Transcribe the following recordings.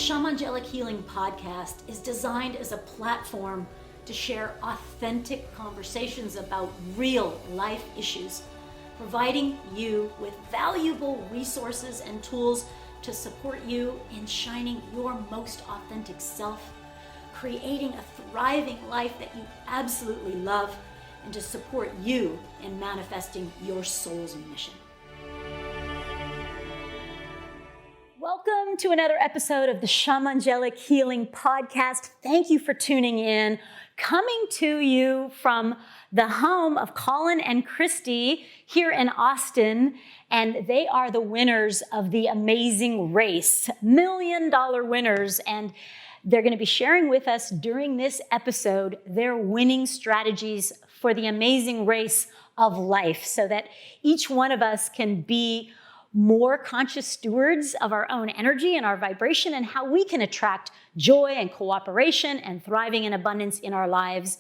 Shamangelic Healing podcast is designed as a platform to share authentic conversations about real life issues, providing you with valuable resources and tools to support you in shining your most authentic self, creating a thriving life that you absolutely love, and to support you in manifesting your soul's mission. Welcome to another episode of the Shamangelic Healing podcast. Thank you for tuning in. Coming to you from the home of Colin and Christie here in Austin, and they are the winners of the amazing race, $1 million winners, and they're going to be sharing with us during this episode their winning strategies for the amazing race of life so that each one of us can be more conscious stewards of our own energy and our vibration and how we can attract joy and cooperation and thriving and abundance in our lives.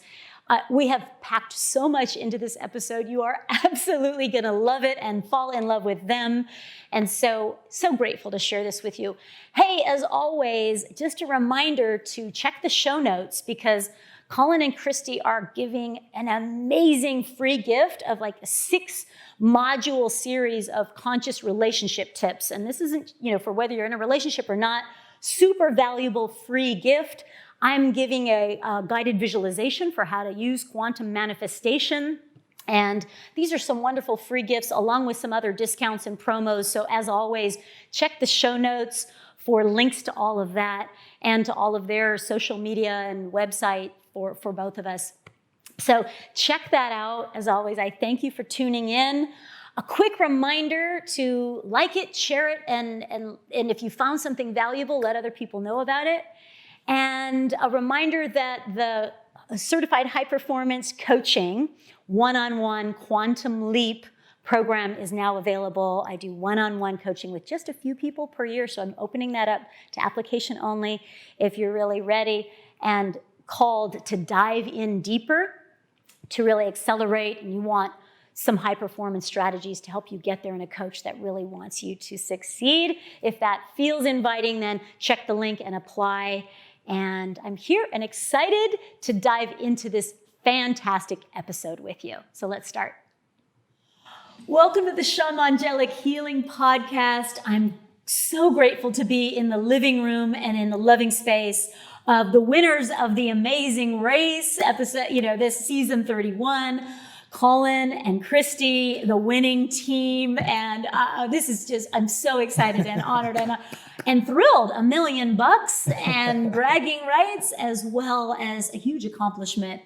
We have packed so much into this episode. You are absolutely going to love it and fall in love with them. And so grateful to share this with you. Hey, as always, just a reminder to check the show notes because Colin and Christie are giving an amazing free gift of like a 6-module series of conscious relationship tips. And this isn't, for whether you're in a relationship or not, super valuable free gift. I'm giving a guided visualization for how to use quantum manifestation. And these are some wonderful free gifts along with some other discounts and promos. So as always, check the show notes for links to all of that and to all of their social media and website for both of us. So check that out. As always, I thank you for tuning in. A quick reminder to like it, share it, and if you found something valuable, let other people know about it. And a reminder that the Certified High Performance Coaching one-on-one Quantum Leap program is now available. I do one-on-one coaching with just a few people per year, so I'm opening that up to application only if you're really ready and called to dive in deeper, to really accelerate, and you want some high performance strategies to help you get there, and a coach that really wants you to succeed. If that feels inviting, then check the link and apply. And I'm here and excited to dive into this fantastic episode with you. So let's start. Welcome to the Shamangelic Healing podcast. I'm so grateful to be in the living room and in the loving space of the winners of the amazing race episode, this season 31, Colin and Christie, the winning team. And this is just, I'm so excited and honored and thrilled. $1 million and bragging rights, as well as a huge accomplishment,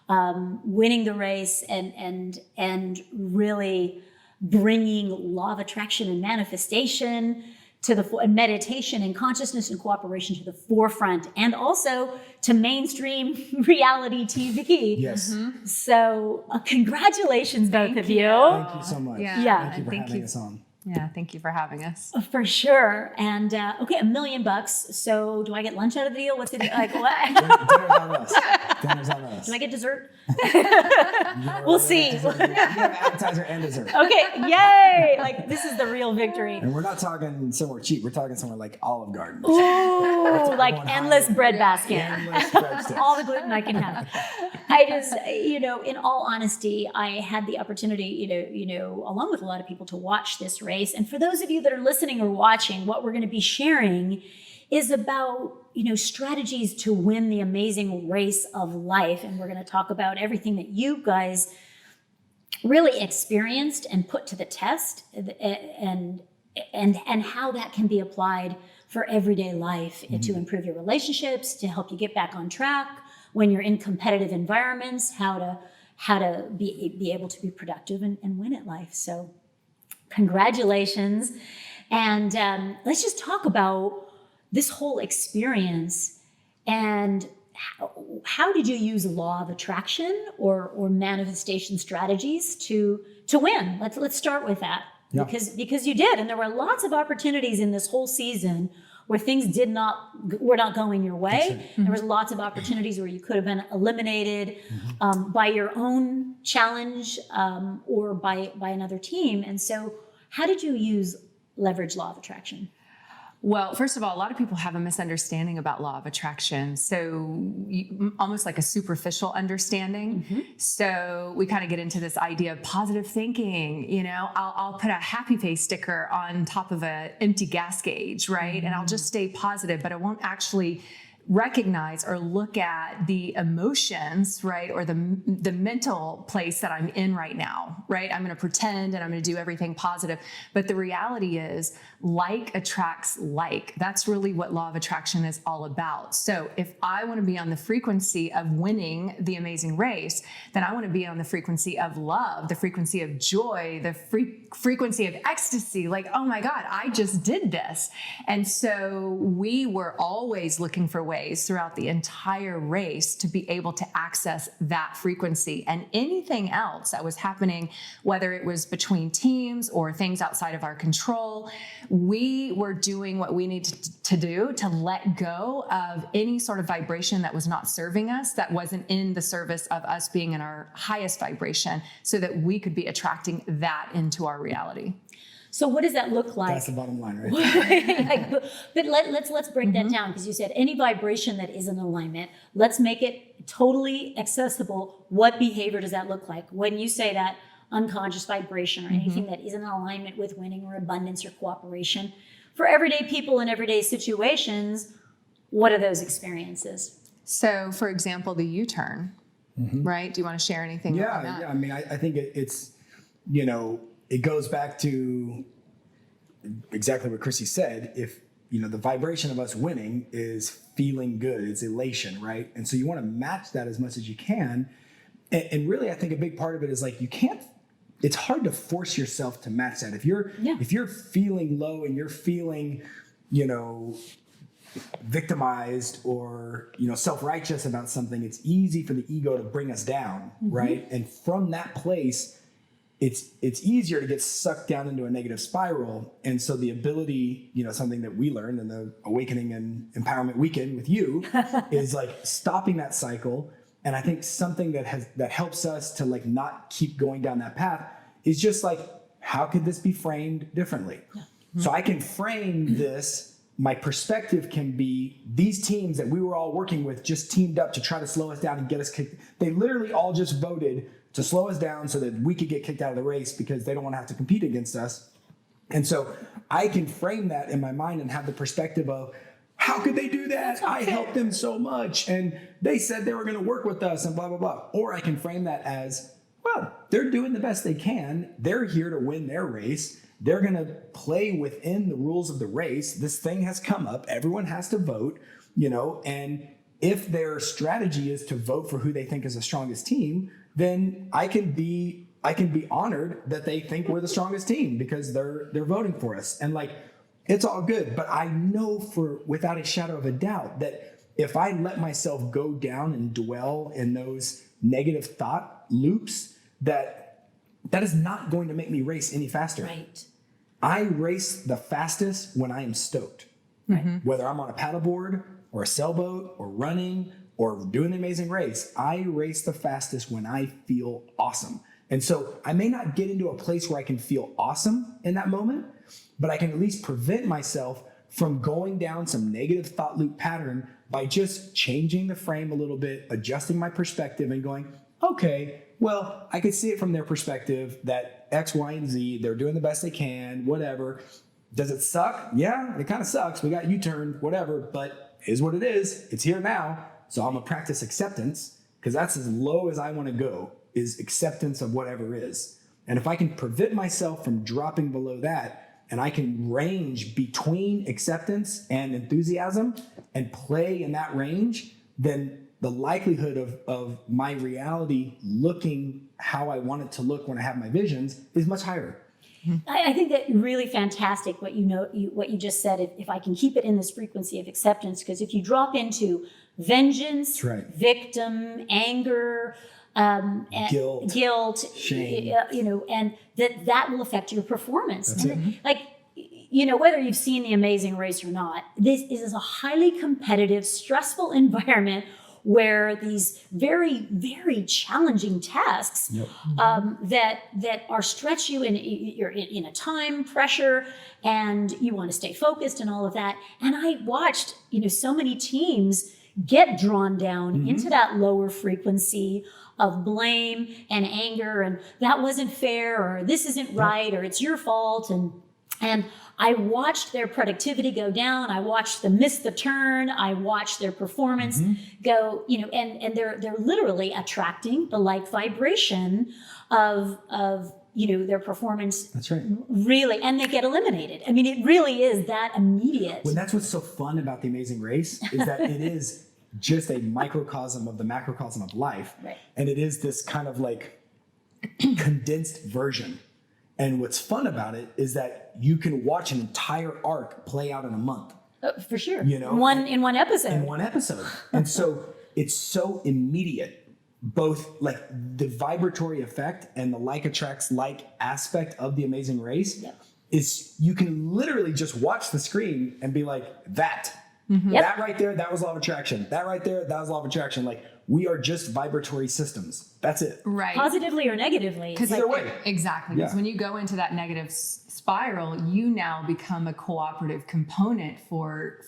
winning the race and really bringing law of attraction and manifestation to and meditation and consciousness and cooperation to the forefront, and also to mainstream reality TV. Yes. Mm-hmm. So congratulations, both of you. Thank you so much. Yeah. Thank you for having us on. Yeah, thank you for having us. For sure. And okay, $1 million. So do I get lunch out of the deal? What's the deal? Like what? Dinner's on us. Dinner's on us. Can I get dessert? We'll see. You have appetizer and dessert. Okay, yay! Like this is the real victory. And we're not talking somewhere cheap. We're talking somewhere like Olive Garden. Ooh, like endless high. bread basket. Endless breadsticks. All the gluten I can have. I just, in all honesty, I had the opportunity, along with a lot of people to watch this race. And for those of you that are listening or watching, what we're going to be sharing is about, strategies to win the amazing race of life. And we're going to talk about everything that you guys really experienced and put to the test and how that can be applied for everyday life to improve your relationships, to help you get back on track when you're in competitive environments, how to be able to be productive and win at life. So congratulations. And let's just talk about this whole experience and how did you use law of attraction or manifestation strategies to win? Let's start with that. Yeah. Because you did, and there were lots of opportunities in this whole season where things were not going your way. Right. Mm-hmm. There was lots of opportunities where you could have been eliminated by your own challenge or by another team. And so how did you leverage law of attraction? Well, first of all, a lot of people have a misunderstanding about law of attraction. So almost like a superficial understanding. So we kind of get into this idea of positive thinking. You know, I'll put a happy face sticker on top of an empty gas gauge, right? And I'll just stay positive, but I won't actually recognize or look at the emotions, right? Or the mental place that I'm in right now, right? I'm going to pretend and I'm going to do everything positive. But the reality is like attracts like. That's really what law of attraction is all about. So if I want to be on the frequency of winning the amazing race, then I want to be on the frequency of love, the frequency of joy, the frequency of ecstasy. Like, oh my God, I just did this. And so we were always looking for ways throughout the entire race to be able to access that frequency. And anything else that was happening, whether it was between teams or things outside of our control, we were doing what we needed to do to let go of any sort of vibration that was not serving us, that wasn't in the service of us being in our highest vibration, so that we could be attracting that into our reality. So what does that look like? That's the bottom line, right? but let's break that down, because you said any vibration that is in alignment, let's make it totally accessible. What behavior does that look like? When you say that unconscious vibration or anything that is in alignment with winning or abundance or cooperation, for everyday people in everyday situations, what are those experiences? So for example, the U-turn, right? Do you want to share anything about that? Yeah. I mean, I think it's, you know, it goes back to exactly what Chrissy said. If, you know, the vibration of us winning is feeling good, it's elation, right? And so you want to match that as much as you can. And really, I think a big part of it is like, it's hard to force yourself to match that. If you're feeling low and you're feeling, you know, victimized or, you know, self-righteous about something, it's easy for the ego to bring us down, right? And from that place, it's easier to get sucked down into a negative spiral. And so the ability, you know, something that we learned in the Awakening and Empowerment Weekend with you is like stopping that cycle. And I think something that helps us to like not keep going down that path is just like, how could this be framed differently? So I can frame this, my perspective can be these teams that we were all working with just teamed up to try to slow us down and get us kicked. They literally all just voted to slow us down so that we could get kicked out of the race because they don't want to have to compete against us. And so I can frame that in my mind and have the perspective of, how could they do that? I helped them so much and they said they were going to work with us and blah, blah, blah. Or I can frame that as, well, they're doing the best they can. They're here to win their race. They're going to play within the rules of the race. This thing has come up. Everyone has to vote, you know, and if their strategy is to vote for who they think is the strongest team, then I can be honored that they think we're the strongest team because they're voting for us. And like, it's all good. But I know without a shadow of a doubt that if I let myself go down and dwell in those negative thought loops, that is not going to make me race any faster. Right. I race the fastest when I am stoked. Right. Whether I'm on a paddleboard or a sailboat or running or doing the amazing race, I race the fastest when I feel awesome. And so I may not get into a place where I can feel awesome in that moment, but I can at least prevent myself from going down some negative thought loop pattern by just changing the frame a little bit, adjusting my perspective and going, okay, well, I could see it from their perspective that X, Y, and Z, they're doing the best they can, whatever. Does it suck? Yeah, it kind of sucks. We got U-turned, whatever, but it is what it is. It's here now. So I'm gonna practice acceptance because that's as low as I want to go, is acceptance of whatever is. And if I can prevent myself from dropping below that, and I can range between acceptance and enthusiasm and play in that range, then the likelihood of my reality looking how I want it to look when I have my visions is much higher. I think that really fantastic what you just said. If I can keep it in this frequency of acceptance, because if you drop into vengeance, victim, anger, guilt, shame, you know, and that will affect your performance. Like, you know, whether you've seen The Amazing Race or not, this is a highly competitive, stressful environment where these very, very challenging tasks that are stretch you, and you're in a time pressure, and you want to stay focused and all of that. And I watched, so many teams get drawn down into that lower frequency of blame and anger, and that wasn't fair, or this isn't right, or it's your fault. And I watched their productivity go down. I watched them miss the turn. I watched their performance go, and they're literally attracting the like vibration of their performance. That's right. Really, and they get eliminated. I mean, it really is that immediate. Well, that's what's so fun about The Amazing Race, is that it is just a microcosm of the macrocosm of life. Right. And it is this kind of like condensed version. And what's fun about it is that you can watch an entire arc play out in a month. For sure. In one episode. In one episode. And so it's so immediate, both like the vibratory effect and the like attracts like aspect of The Amazing Race is you can literally just watch the screen and be like, that right there, that was law of attraction. That right there, that was law of attraction. Like, we are just vibratory systems. That's it. Right. Positively or negatively. Because either way. Exactly. Because when you go into that negative spiral, you now become a cooperative component for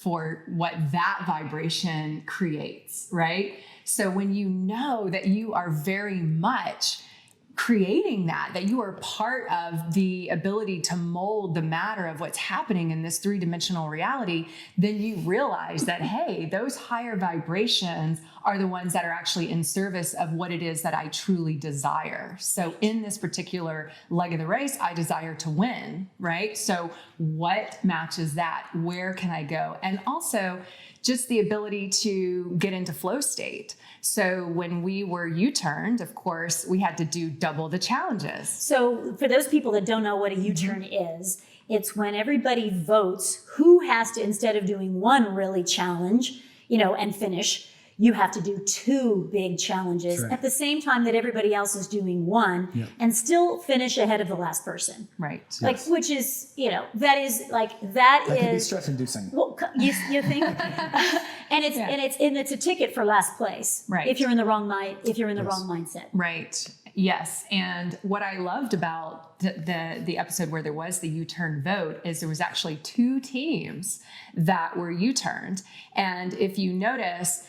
what that vibration creates, right? So when you know that you are very much creating that you are part of the ability to mold the matter of what's happening in this three-dimensional reality, then you realize that, hey, those higher vibrations are the ones that are actually in service of what it is that I truly desire. So in this particular leg of the race, I desire to win, right? So what matches that? Where can I go? And also just the ability to get into flow state. So when we were U-turned, of course, we had to do double the challenges. So for those people that don't know what a U-turn is, it's when everybody votes who has to, instead of doing one really challenge, and finish, you have to do two big challenges at the same time that everybody else is doing one and still finish ahead of the last person. Right. Like, which is, that can be stress inducing. Well, you think? and it's a ticket for last place. Right. If you're in the wrong wrong mindset. Right. Yes. And what I loved about the episode where there was the U-turn vote is there was actually two teams that were U-turned. And if you notice,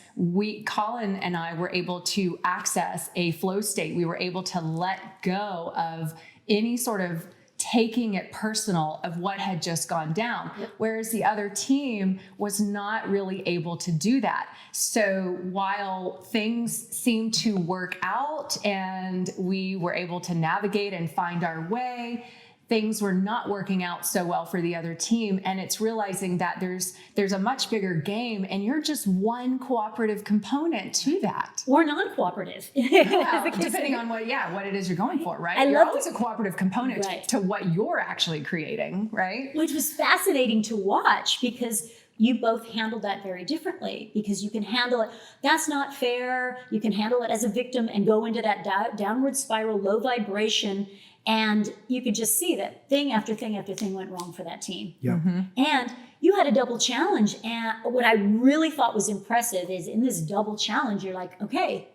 Colin and I were able to access a flow state. We were able to let go of any sort of taking it personal of what had just gone down, whereas the other team was not really able to do that. So while things seemed to work out and we were able to navigate and find our way, things were not working out so well for the other team. And it's realizing that there's a much bigger game and you're just one cooperative component to that. Or non-cooperative. Well, depending on what it is you're going for, right? You're always a cooperative component to what you're actually creating, right? Which was fascinating to watch because you both handled that very differently, because you can handle it. That's not fair. You can handle it as a victim and go into that downward spiral, low vibration. And you could just see that thing after thing after thing went wrong for that team. Yeah. And you had a double challenge. And what I really thought was impressive is in this double challenge, you're like, okay,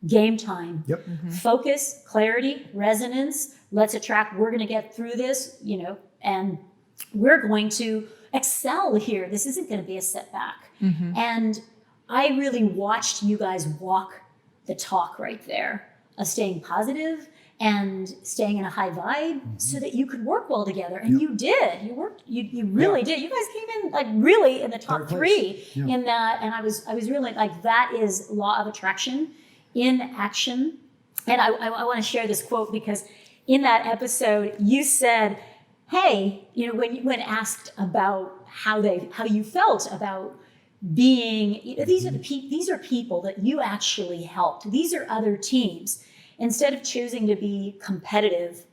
game time. Yep. Focus, clarity, resonance. Let's attract. We're going to get through this, and we're going to excel here. This isn't going to be a setback. And I really watched you guys walk the talk right there of staying positive and staying in a high vibe so that you could work well together. And you did. You really did. You guys came in like really in the top three in that. And I was really like, that is law of attraction in action. And I want to share this quote because in that episode you said, hey, when asked about how you felt about being, these are people that you actually helped. These are other teams. Instead of choosing to be competitive,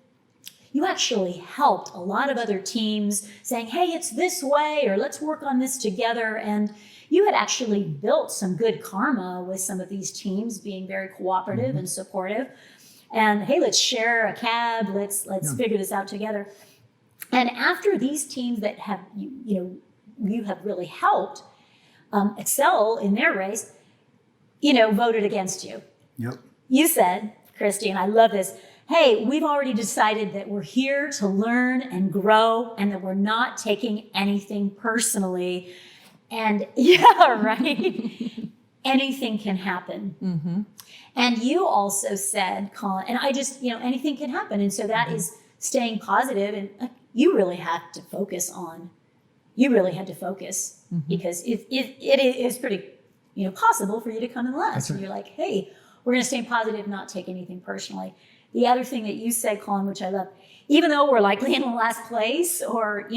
you actually helped a lot of other teams saying, hey, it's this way, or let's work on this together. And you had actually built some good karma with some of these teams being very cooperative and supportive. And hey, let's share a cab. Let's figure this out together. And after these teams that have, you have really helped excel in their race, voted against you. Yep. You said, Christy, and I love this, hey, we've already decided that we're here to learn and grow and that we're not taking anything personally. And yeah, right? Anything can happen. Mm-hmm. And you also said, Colin, and I just, anything can happen. And so that is staying positive. And you really had to focus because it is pretty, possible for you to come in less. That's right. And you're like, hey, we're going to stay positive, not take anything personally. The other thing that you said, Colin, which I love, even though we're likely in the last place or,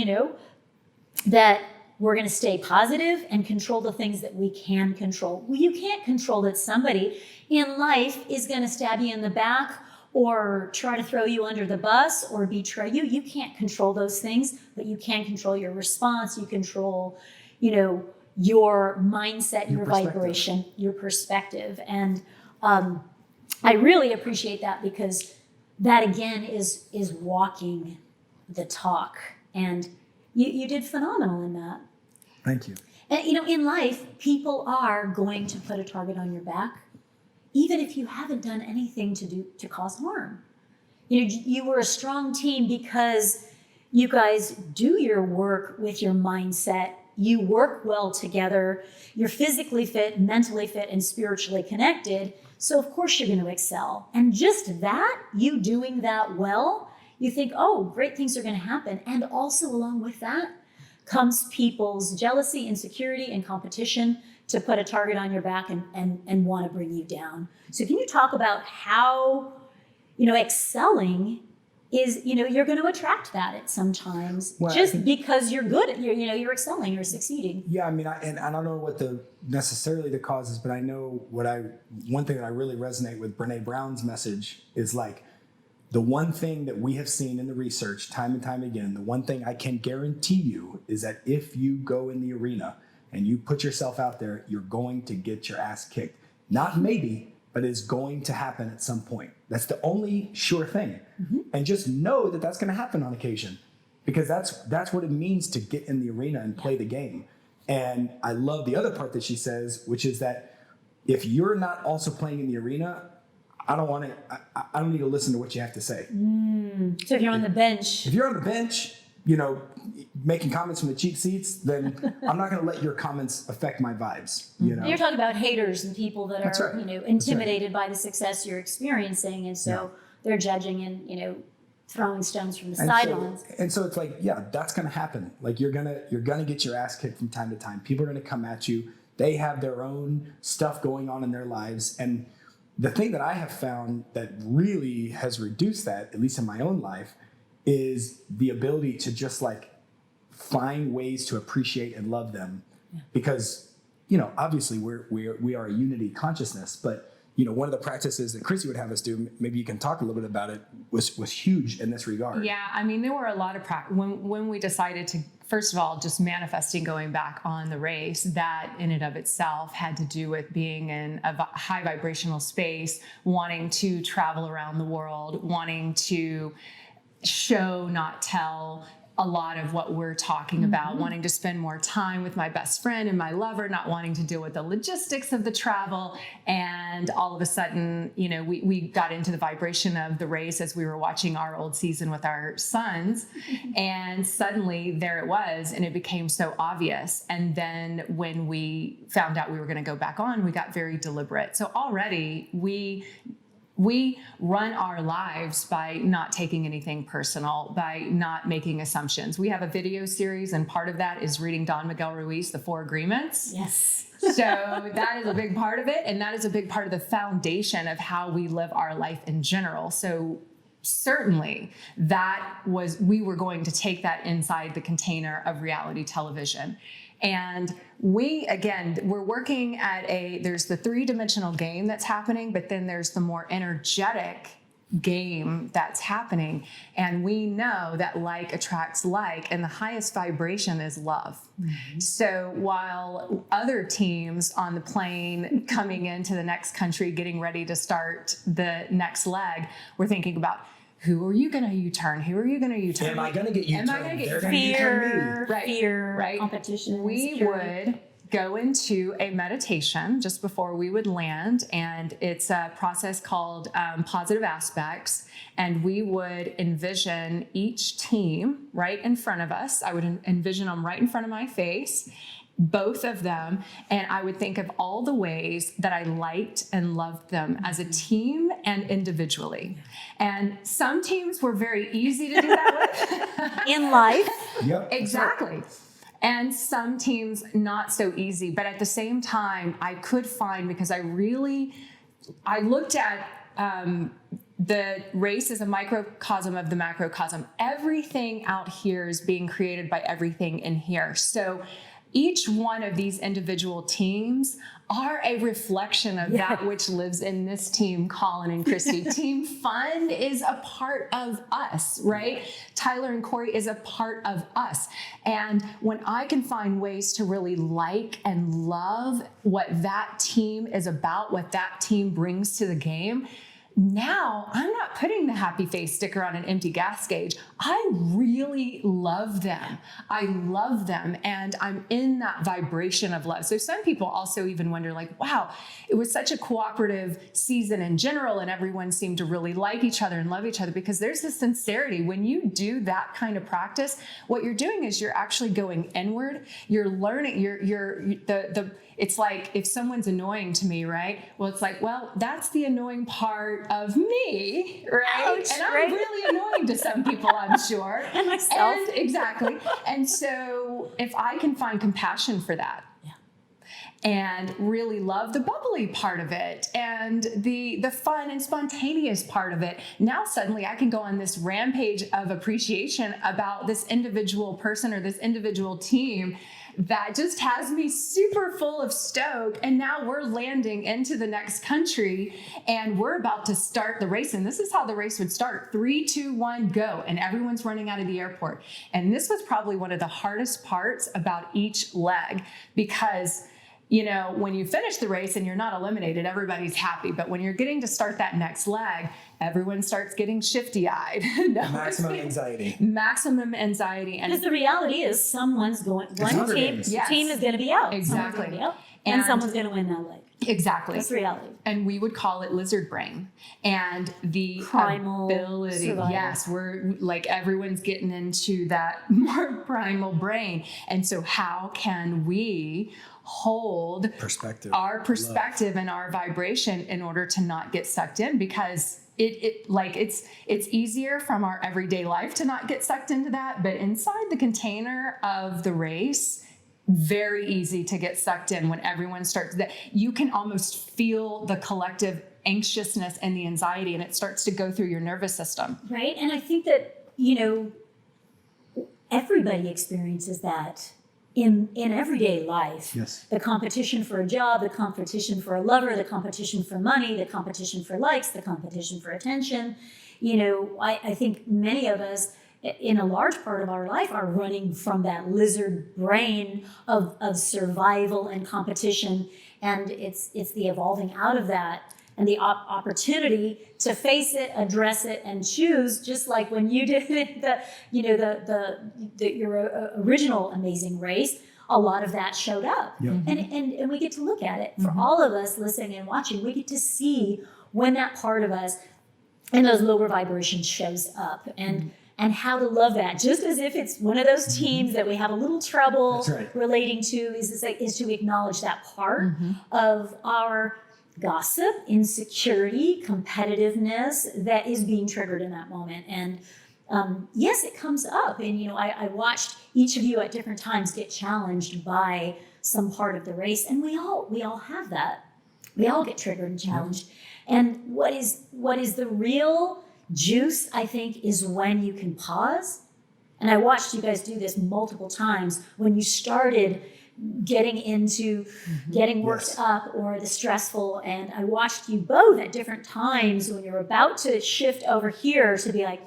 that we're going to stay positive and control the things that we can control. Well, you can't control that somebody in life is going to stab you in the back or try to throw you under the bus or betray you. You can't control those things, but you can control your response. You control, your mindset, your vibration, your perspective. And I really appreciate that because that again is walking the talk. And you did phenomenal in that. Thank you. And in life, people are going to put a target on your back, even if you haven't done anything to cause harm. You were a strong team because you guys do your work with your mindset. You work well together. You're physically fit, mentally fit, and spiritually connected. So of course you're going to excel. And just that, you doing that well, you think, oh, great things are going to happen. And also along with that comes people's jealousy, insecurity, and competition to put a target on your back and want to bring you down. So can you talk about how, excelling is, you're going to attract that at sometimes because you're good at, you're excelling, you're succeeding. Yeah, I mean, I don't know what necessarily the cause is, but I know one thing that I really resonate with Brene Brown's message is like, the one thing that we have seen in the research time and time again, the one thing I can guarantee you is that if you go in the arena and you put yourself out there, you're going to get your ass kicked. Not maybe, but it's going to happen at some point. That's the only sure thing. Mm-hmm. And just know that that's going to happen on occasion because that's what it means to get in the arena and play the game. And I love the other part that she says, which is that if you're not also playing in the arena, I don't need to listen to what you have to say. So if you're on the bench. If you're on the bench, making comments from the cheap seats, then I'm not going to let your comments affect my vibes. You're talking about haters and people that That's are, right. intimidated by the success you're experiencing. And so they're judging and, throwing stones from the sidelines. And so it's like, yeah, that's going to happen. Like you're going to get your ass kicked from time to time. People are going to come at you. They have their own stuff going on in their lives. And the thing that I have found that really has reduced that, at least in my own life, is the ability to just like find ways to appreciate and love them. Yeah. Because, obviously we are a unity consciousness, but one of the practices that Chrissy would have us do, maybe you can talk a little bit about it, was huge in this regard. Yeah, I mean, there were a lot of when we decided to, first of all, just manifesting going back on the race, that in and of itself had to do with being in a high vibrational space, wanting to travel around the world, wanting to show, not tell a lot of what we're talking about, wanting to spend more time with my best friend and my lover, not wanting to deal with the logistics of the travel. And all of a sudden, we got into the vibration of the race as we were watching our old season with our sons. And suddenly there it was, and it became so obvious. And then when we found out we were going to go back on, we got very deliberate. So already we run our lives by not taking anything personal, by not making assumptions. We have a video series, and part of that is reading Don Miguel Ruiz, The Four Agreements. Yes. So that is a big part of it, and that is a big part of the foundation of how we live our life in general. So certainly we were going to take that inside the container of reality television. And we're working at there's the 3-dimensional game that's happening, but then there's the more energetic game that's happening. And we know that like attracts like, and the highest vibration is love. Mm-hmm. So while other teams on the plane coming into the next country, getting ready to start the next leg, we're thinking about, who are you going to U-turn? Who are you going to U-turn? Am I going to get U-turned? Am I going to get They're gonna U-turn me. Fear, right? competition, We would go into a meditation just before we would land, and it's a process called positive aspects, and we would envision each team right in front of us. I would envision them right in front of my face, both of them, and I would think of all the ways that I liked and loved them as a team and individually. And some teams were very easy to do that with. In life. Yep. Exactly. And some teams not so easy, but at the same time, I could find, because I looked at the race as a microcosm of the macrocosm. Everything out here is being created by everything in here. So each one of these individual teams are a reflection of that which lives in this team, Colin and Christie. Team Fun is a part of us, right? Tyler and Corey is a part of us. And when I can find ways to really like and love what that team is about, what that team brings to the game, now I'm not putting the happy face sticker on an empty gas gauge. I really love them. I love them. And I'm in that vibration of love. So some people also even wonder, like, wow, it was such a cooperative season in general, and everyone seemed to really like each other and love each other, because there's this sincerity. When you do that kind of practice, what you're doing is you're actually going inward. You're learning, it's like if someone's annoying to me, right? Well, it's like, well, that's the annoying part of me, right? Ouch, and I'm right? really annoying to some people, I'm sure. And myself. And exactly. And so if I can find compassion for that, and really love the bubbly part of it and the fun and spontaneous part of it, now suddenly I can go on this rampage of appreciation about this individual person or this individual team that just has me super full of stoke. And now we're landing into the next country and we're about to start the race. And this is how the race would start. 3, 2, 1, go. And everyone's running out of the airport. And this was probably one of the hardest parts about each leg, because when you finish the race and you're not eliminated, everybody's happy. But when you're getting to start that next leg, everyone starts getting shifty-eyed. Maximum anxiety. Maximum anxiety. Because the reality is someone's going, one team, Yes. team is going to be out. Exactly. Someone's gonna be out, and someone's going to win that leg. Exactly. That's reality. And we would call it lizard brain. And the Primal ability, survival. yes, we're like, everyone's getting into that more primal brain. And so how can we hold our perspective and our vibration in order to not get sucked in? Because it's easier from our everyday life to not get sucked into that, but inside the container of the race, very easy to get sucked in when everyone starts that. You can almost feel the collective anxiousness and the anxiety, and it starts to go through your nervous system. Right. And I think that, everybody experiences that in everyday life. Yes. The competition for a job, the competition for a lover, the competition for money, the competition for likes, the competition for attention. I think many of us, in a large part of our life, are running from that lizard brain of survival and competition. And it's the evolving out of that and the opportunity to face it, address it, and choose, just like when you did your original amazing race. A lot of that showed up. Yep. And we get to look at it. For all of us listening and watching, we get to see when that part of us in those lower vibrations shows up, and how to love that, just as if it's one of those teams that we have a little trouble relating to, is to acknowledge that part of our gossip, insecurity, competitiveness that is being triggered in that moment. And yes, it comes up. And, I watched each of you at different times get challenged by some part of the race. And we all have that. We all get triggered and challenged. And what is the real juice, I think, is when you can pause. And I watched you guys do this multiple times when you started getting into getting worked up or the stressful. And I watched you both at different times when you're about to shift over here to be like,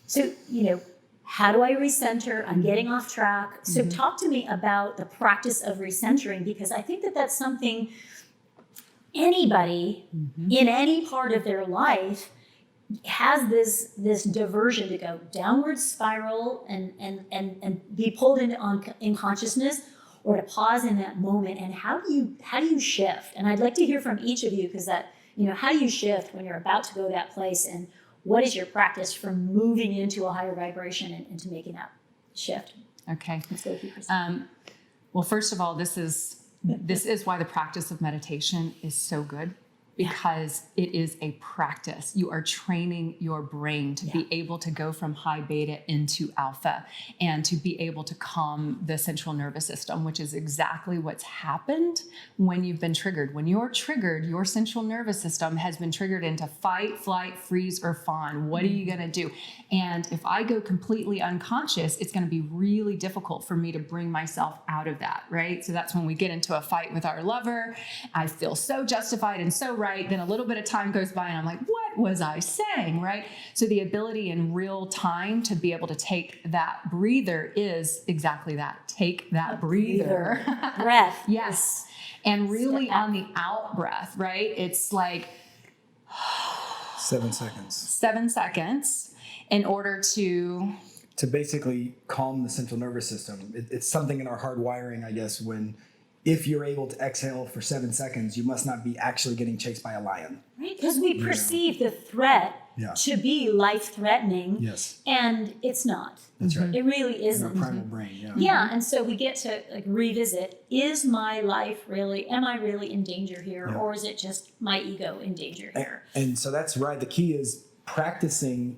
so, how do I recenter? I'm getting off track. So talk to me about the practice of recentering, because I think that that's something anybody in any part of their life has this diversion to go downward spiral and be pulled into in consciousness, or to pause in that moment, and how do you shift? And I'd like to hear from each of you, because how do you shift when you're about to go that place, and what is your practice for moving into a higher vibration and to making that shift? Okay. Let's go with you, Christine. Well, first of all, this is why the practice of meditation is so good, because it is a practice. You are training your brain to be able to go from high beta into alpha, and to be able to calm the central nervous system, which is exactly what's happened when you've been triggered. When you're triggered, your central nervous system has been triggered into fight, flight, freeze, or fawn. What are you going to do? And if I go completely unconscious, it's going to be really difficult for me to bring myself out of that, right? So that's when we get into a fight with our lover. I feel so justified and so right. Then a little bit of time goes by and I'm like, what was I saying, right? So the ability in real time to be able to take that breather is exactly that. Take that breather. Breath. Yes. And really on the out breath, right? It's like 7 seconds. 7 seconds in order to basically calm the central nervous system. It's something in our hardwiring, I guess, if you're able to exhale for 7 seconds, you must not be actually getting chased by a lion. Right? Because we perceive the threat to be life-threatening, and it's not. That's right. It really isn't. In our primal brain, And so we get to revisit, is my life am I really in danger here, or is it just my ego in danger here? And so that's right. The key is practicing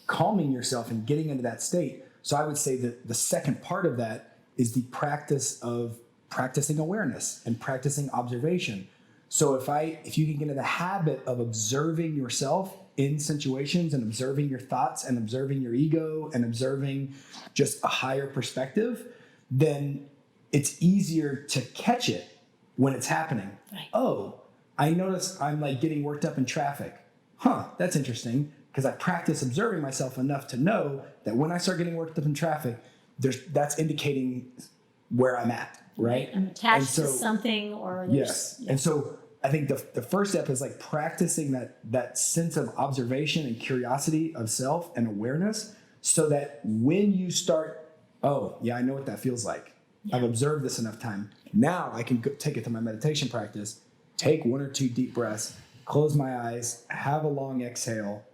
calming yourself and getting into that state. So I would say that the second part of that is the practice of practicing awareness and practicing observation. So if you can get in the habit of observing yourself in situations and observing your thoughts and observing your ego and observing just a higher perspective, then it's easier to catch it when it's happening. Right. Oh, I notice I'm like getting worked up in traffic. That's interesting, because I practice observing myself enough to know that when I start getting worked up in traffic, that's indicating where I'm at. Right? I'm attached to something, or yes. And so I think the first step is like practicing that sense of observation and curiosity of self and awareness, so that when you start, oh yeah, I know what that feels like. I've observed this enough time. Now I can take it to my meditation practice, take 1 or 2 deep breaths, close my eyes, have a long exhale.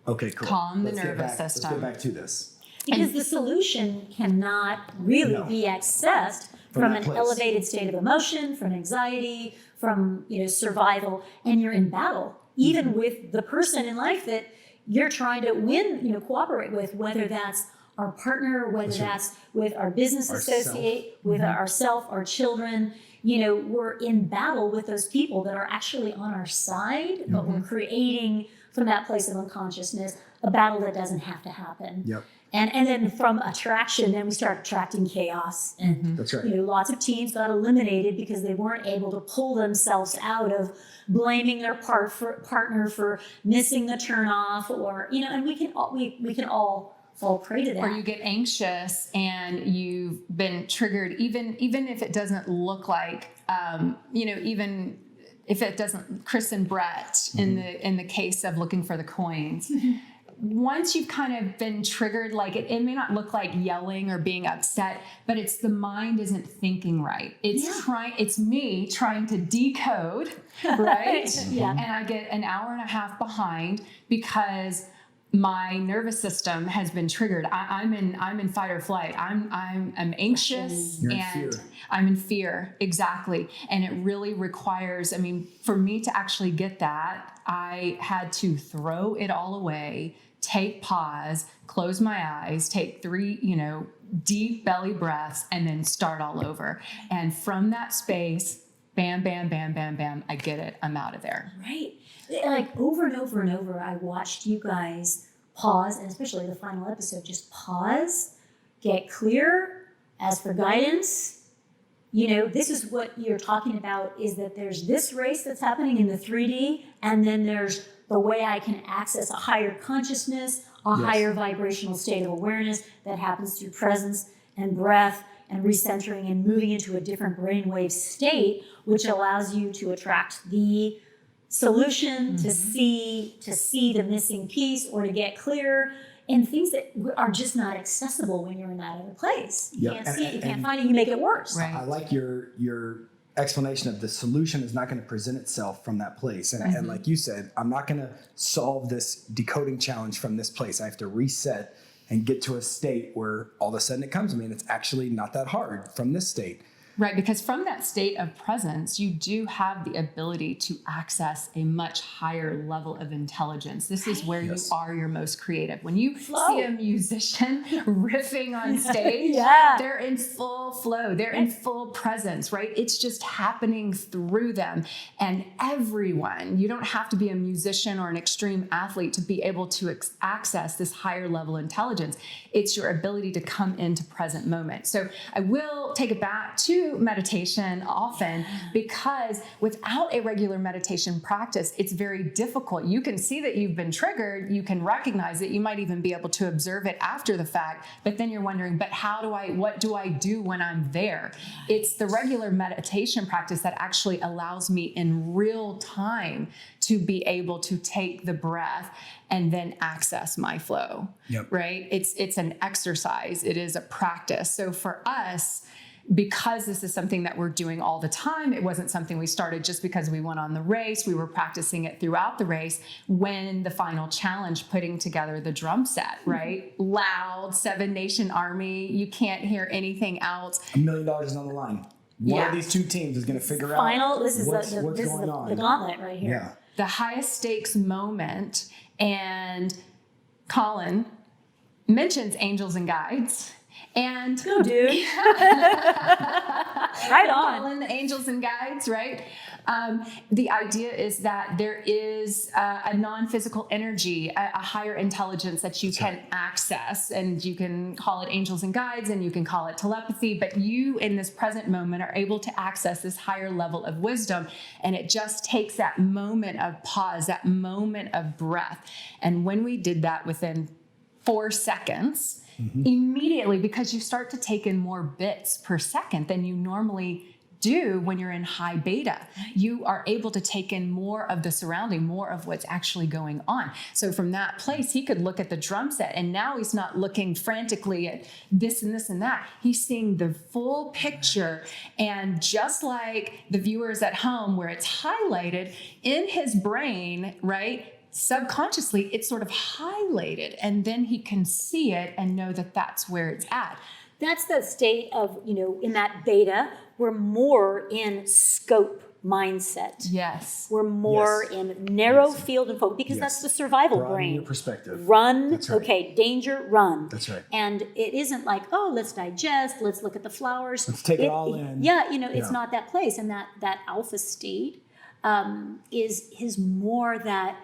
Okay, cool. Calm the nervous system. Let's get back to this. Because the solution cannot really be accessed from an elevated state of emotion, from anxiety, from survival, and you're in battle, even with the person in life that you're trying to cooperate with, whether that's our partner, whether that's with our business associate, with ourself, our children. We're in battle with those people that are actually on our side, but we're creating from that place of unconsciousness a battle that doesn't have to happen. Yep. And then from attraction, then we start attracting chaos. And that's right. Lots of teams got eliminated because they weren't able to pull themselves out of blaming their partner for missing the turnoff, or and we can all fall prey to that. Or you get anxious and you've been triggered, even if it doesn't look like, even if it doesn't. Chris and Brett in the case of looking for the coins. Once you've kind of been triggered, like it may not look like yelling or being upset, but it's the mind isn't thinking right. It's me trying to decode, right? And I get an hour and a half behind because my nervous system has been triggered. I'm in fight or flight. I'm anxious. You're in and fear. I'm in fear. Exactly. And it really requires, for me to actually get that, I had to throw it all away, take pause, close my eyes, take 3, deep belly breaths, and then start all over. And from that space, bam, bam, bam, bam, bam, I get it. I'm out of there. Right. Like over and over and over, I watched you guys pause, and especially the final episode, just pause, get clear, ask for guidance. This is what you're talking about, is that there's this race that's happening in the 3D, and then there's the way I can access a higher consciousness, a higher vibrational state of awareness that happens through presence and breath and recentering and moving into a different brainwave state, which allows you to attract the solution, to see the missing piece, or to get clear in things that are just not accessible when you're in that other place. You Yep. can't see it, you can't find it, you make it worse. Right. I like your explanation of the solution is not going to present itself from that place. And like you said, I'm not going to solve this decoding challenge from this place. I have to reset and get to a state where all of a sudden it comes to me and it's actually not that hard from this state. Right, because from that state of presence, you do have the ability to access a much higher level of intelligence. This is where you are your most creative. When you see a musician riffing on stage, they're in full flow, they're in full presence, right? It's just happening through them. And everyone, you don't have to be a musician or an extreme athlete to be able to access this higher level intelligence. It's your ability to come into present moment. So I will take it back to meditation often, because without a regular meditation practice, it's very difficult. You can see that you've been triggered. You can recognize it. You might even be able to observe it after the fact, but then you're wondering, but what do I do when I'm there? It's the regular meditation practice that actually allows me in real time to be able to take the breath and then access my flow, right? It's an exercise. It is a practice. So for us, because this is something that we're doing all the time, it wasn't something we started just because we went on the race. We were practicing it throughout the race. When the final challenge, putting together the drum set, right? Loud, 7 Nation Army. You can't hear anything else. $1 million is on the line. One of these two teams is going to figure out This is what's the going on. The gauntlet right here. Yeah. The highest stakes moment, and Colin mentions angels and guides. And Go, dude. Right on. Colin, the angels and guides, right? The idea is that there is a non-physical energy, a higher intelligence that you can access, and you can call it angels and guides, and you can call it telepathy, but you in this present moment are able to access this higher level of wisdom, and it just takes that moment of pause, that moment of breath. And when we did that within 4 seconds, immediately, because you start to take in more bits per second than you normally do when you're in high beta, you are able to take in more of the surrounding, more of what's actually going on. So from that place, he could look at the drum set, and now he's not looking frantically at this and this and that. He's seeing the full picture. And just like the viewers at home, where it's highlighted in his brain, right? Subconsciously, it's sort of highlighted, and then he can see it and know that that's where it's at. That's the state of, in that beta, we're more in scope mindset. Yes. We're more in narrow field and focus, because that's the survival Broaden brain. your perspective. Run. That's right. Okay, danger, run. That's right. And it isn't like, oh, let's digest, let's look at the flowers. Let's take it all in. Yeah, it's not that place. And that alpha state is more that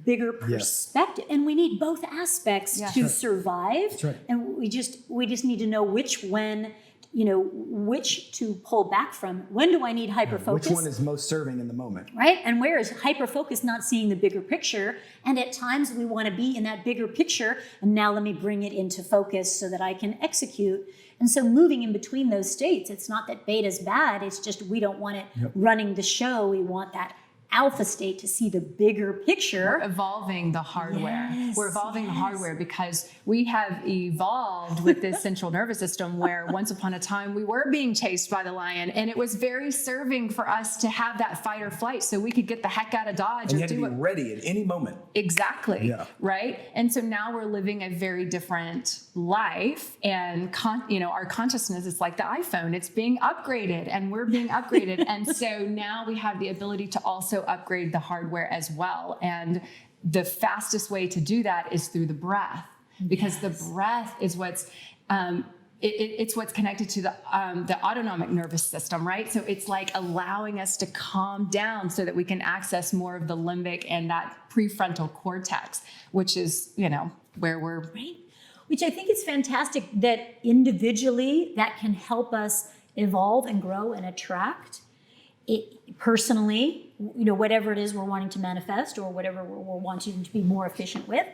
bigger perspective. And we need both aspects to survive. That's right. And we just need to know which to pull back from. When do I need hyper focus? Which one is most serving in the moment? Right? And where is hyper focus not seeing the bigger picture? And at times we want to be in that bigger picture. And now let me bring it into focus so that I can execute. And so moving in between those states, it's not that beta's bad. It's just we don't want it running the show. We want that alpha state to see the bigger picture. We're evolving the hardware. We're evolving the hardware because we have evolved with this central nervous system where once upon a time we were being chased by the lion, and it was very serving for us to have that fight or flight so we could get the heck out of Dodge. And you had to be ready at any moment. Exactly. Yeah. Right. And so now we're living a very different life, and our consciousness is like the iPhone. It's being upgraded, and we're being upgraded. And so now we have the ability to also upgrade the hardware as well. And the fastest way to do that is through the breath, because the breath is what's it's what's connected to the autonomic nervous system, right? So it's like allowing us to calm down so that we can access more of the limbic and that prefrontal cortex, which is, where we're right. Which I think is fantastic that individually that can help us evolve and grow and attract it personally, whatever it is we're wanting to manifest or whatever we're wanting to be more efficient with.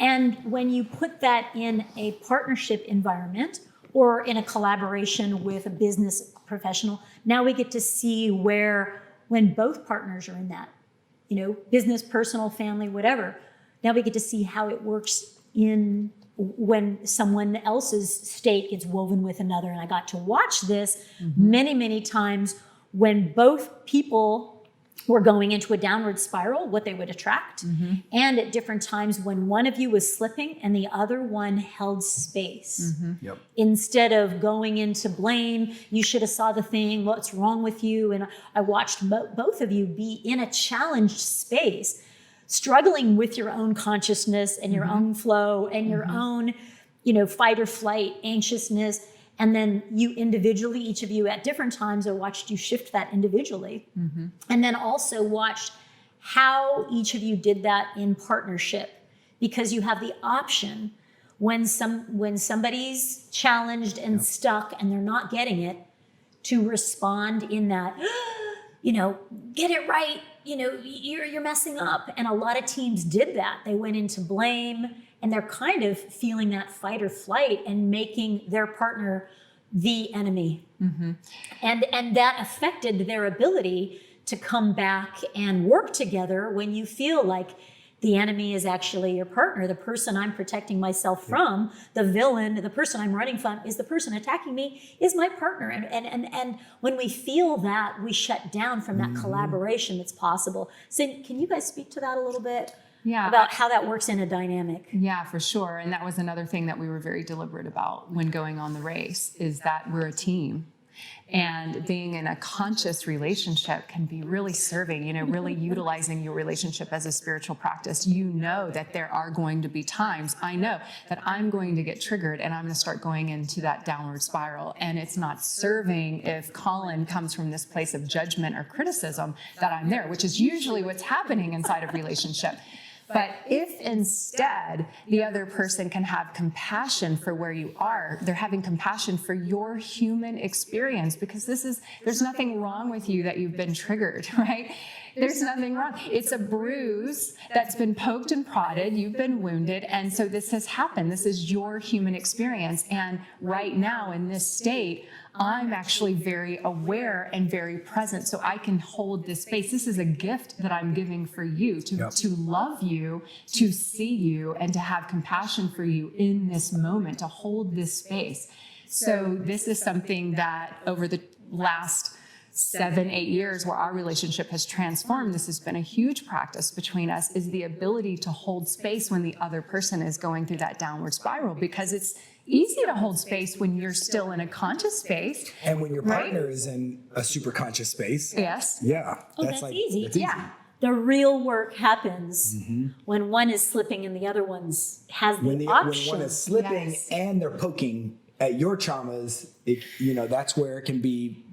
And when you put that in a partnership environment or in a collaboration with a business professional, now we get to see when both partners are in that, business, personal, family, whatever, now we get to see how it works in when someone else's state gets woven with another. And I got to watch this many, many times when both people were going into a downward spiral, what they would attract. And at different times when one of you was slipping and the other one held space. Yep. Instead of going into blame, you should have saw the thing, what's wrong with you? And I watched both of you be in a challenged space, struggling with your own consciousness and your own flow and your own, fight or flight, anxiousness. And then you individually, each of you at different times, I watched you shift that individually. And then also watched how each of you did that in partnership, because you have the option when somebody's challenged and stuck and they're not getting it, to respond in that, get it right, you're messing up. And a lot of teams did that. They went into blame, and they're kind of feeling that fight or flight and making their partner the enemy. And that affected their ability to come back and work together when you feel like the enemy is actually your partner. The person I'm protecting myself from, the villain, the person I'm running from is the person attacking me, is my partner. And when we feel that, we shut down from that collaboration that's possible. So can you guys speak to that a little bit? Yeah. About how that works in a dynamic. Yeah, for sure. And that was another thing that we were very deliberate about when going on the race, is that we're a team. And being in a conscious relationship can be really serving, really utilizing your relationship as a spiritual practice. You know that there are going to be times, I know that I'm going to get triggered and I'm going to start going into that downward spiral. And it's not serving if Colin comes from this place of judgment or criticism that I'm there, which is usually what's happening inside of relationship. But if instead the other person can have compassion for where you are, they're having compassion for your human experience, because there's nothing wrong with you that you've been triggered, right? There's nothing wrong. It's a bruise that's been poked and prodded. You've been wounded. And so this has happened. This is your human experience. And right now in this state, I'm actually very aware and very present, so I can hold this space. This is a gift that I'm giving for you, to love you, to see you, and to have compassion for you in this moment, to hold this space. So this is something that over the last 7-8 years where our relationship has transformed, this has been a huge practice between us, is the ability to hold space when the other person is going through that downward spiral, because it's easy to hold space when you're still in a conscious space. And when your partner is in a super conscious space. Yes. Yeah. That's easy. That's easy. Yeah. The real work happens when one is slipping and the other has the option. When one is slipping and they're poking at your traumas, that's where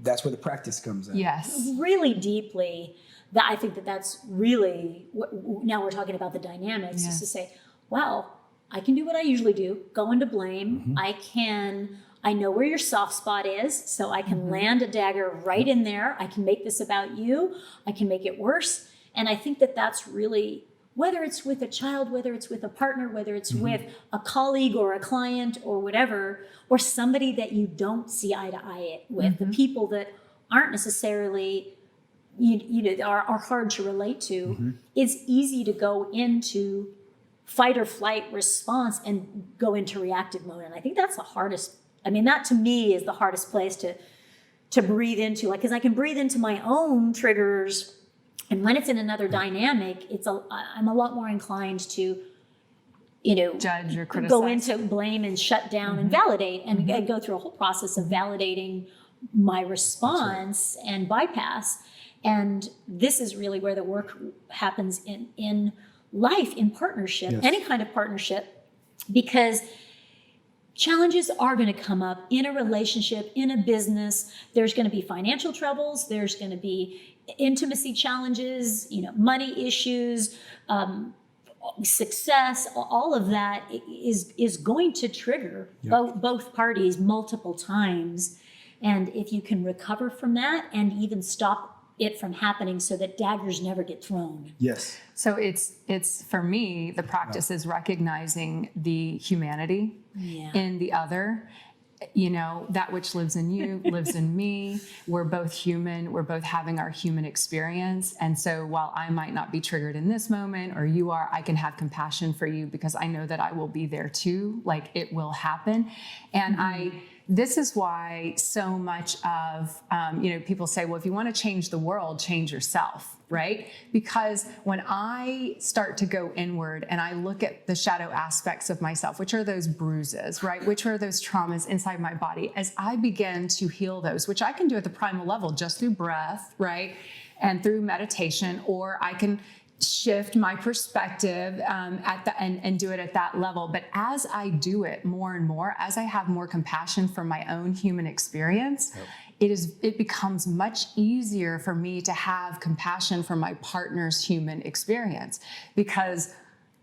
that's where the practice comes in. Yes. Really deeply, I think that's really, now we're talking about the dynamics, is to say, wow, I can do what I usually do, go into blame. I know where your soft spot is, so I can land a dagger right in there. I can make this about you. I can make it worse. And I think that's really, whether it's with a child, whether it's with a partner, whether it's with a colleague or a client or whatever, or somebody that you don't see eye to eye with, the people that aren't necessarily, are hard to relate to, it's easy to go into fight or flight response and go into reactive mode. And I think that's the hardest. That to me is the hardest place to breathe into, because I can breathe into my own triggers. And when it's in another dynamic, I'm a lot more inclined to, judge or criticize, go into blame and shut down and validate and go through a whole process of validating my response and bypass. And this is really where the work happens in life, in partnership, any kind of partnership, because challenges are going to come up in a relationship, in a business. There's going to be financial troubles. There's going to be intimacy challenges, money issues, success. All of that is going to trigger both parties multiple times. And if you can recover from that and even stop it from happening so that daggers never get thrown. Yes. So it's for me, the practice is recognizing the humanity in the other, that which lives in you lives in me. We're both human. We're both having our human experience. And so while I might not be triggered in this moment, or you are, I can have compassion for you because I know that I will be there too. Like, it will happen. And this is why so much of, people say, well, if you want to change the world, change yourself, right? Because when I start to go inward and I look at the shadow aspects of myself, which are those bruises, right? Which are those traumas inside my body, as I begin to heal those, which I can do at the primal level just through breath, right? And through meditation, or I can shift my perspective and do it at that level. But as I do it more and more, as I have more compassion for my own human experience, it becomes much easier for me to have compassion for my partner's human experience, because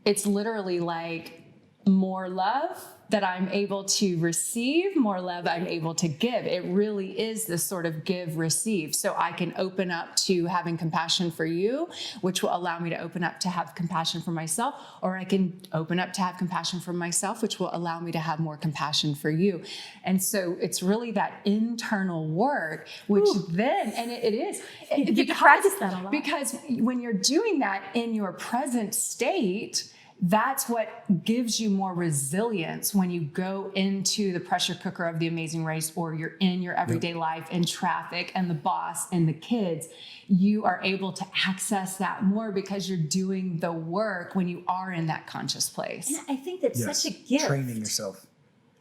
it's literally like more love that I'm able to receive, more love I'm able to give. It really is this sort of give, receive. So I can open up to having compassion for you, which will allow me to open up to have compassion for myself, or I can open up to have compassion for myself, which will allow me to have more compassion for you. And so it's really that internal work, which then, and it is. You get to practice that a lot. Because when you're doing that in your present state, that's what gives you more resilience when you go into the pressure cooker of the amazing race, or you're in your everyday life in traffic and the boss and the kids. You are able to access that more because you're doing the work when you are in that conscious place. And I think that's such a gift. Training yourself.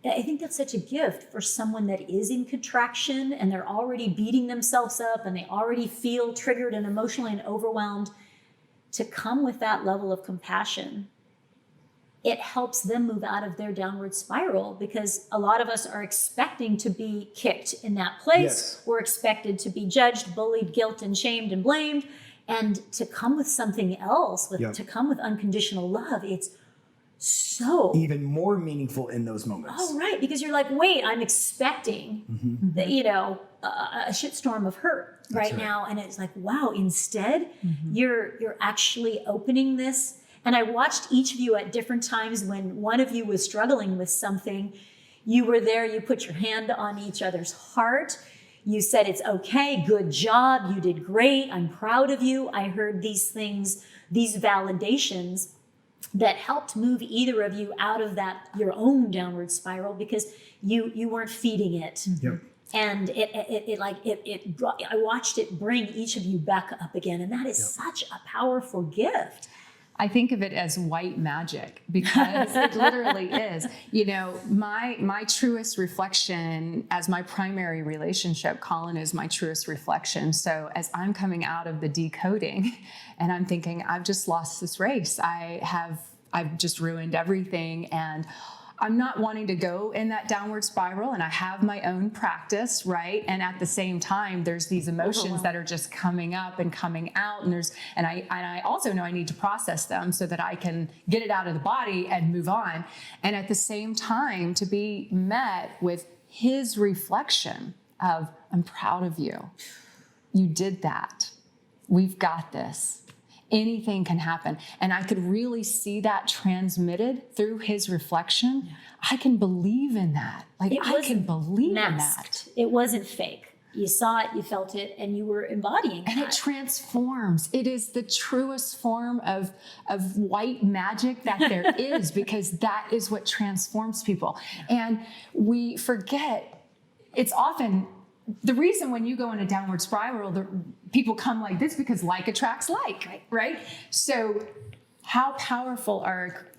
I think that's such a gift for someone that is in contraction and they're already beating themselves up and they already feel triggered and emotionally and overwhelmed, to come with that level of compassion. It helps them move out of their downward spiral, because a lot of us are expecting to be kicked in that place. Yes. We're expected to be judged, bullied, guilt, and shamed and blamed. And to come with something else, to come with unconditional love, it's so even more meaningful in those moments. Oh, right. Because you're like, wait, I'm expecting, a shitstorm of hurt right now. And it's like, wow, instead, you're actually opening this. And I watched each of you at different times when one of you was struggling with something. You were there, you put your hand on each other's heart. You said, it's okay, good job, you did great, I'm proud of you. I heard these things, these validations that helped move either of you out of that, your own downward spiral, because you weren't feeding it. Yep. And I watched it bring each of you back up again. And that is such a powerful gift. I think of it as white magic, because it literally is. My truest reflection as my primary relationship, Colin is my truest reflection. So as I'm coming out of the decoding and I'm thinking, I've just lost this race. I've just ruined everything. And I'm not wanting to go in that downward spiral, and I have my own practice, right? And at the same time, there's these emotions that are just coming up and coming out, and I also know I need to process them so that I can get it out of the body and move on. And at the same time, to be met with his reflection of, I'm proud of you. You did that. We've got this. Anything can happen. And I could really see that transmitted through his reflection. Yeah. I can believe in that. I can believe masked. in that. It wasn't fake. You saw it, you felt it, and you were embodying and it transforms. It is the truest form of white magic that there is, because that is what transforms people. And we forget, it's often the reason when you go in a downward spiral, people come like this, because like attracts like, right? So how powerful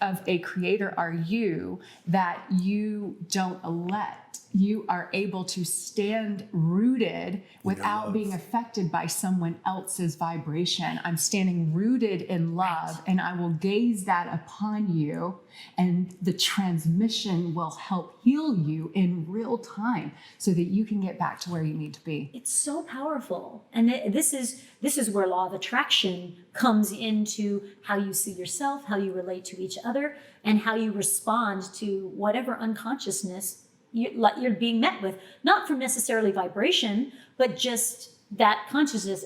of a creator are you that you don't let? You are able to stand rooted without being affected by someone else's vibration. I'm standing rooted in love, and I will gaze that upon you, and the transmission will help heal you in real time so that you can get back to where you need to be. It's so powerful. And this is where law of attraction comes into how you see yourself, how you relate to each other, and how you respond to whatever unconsciousness you're being met with. Not from necessarily vibration, but just that consciousness.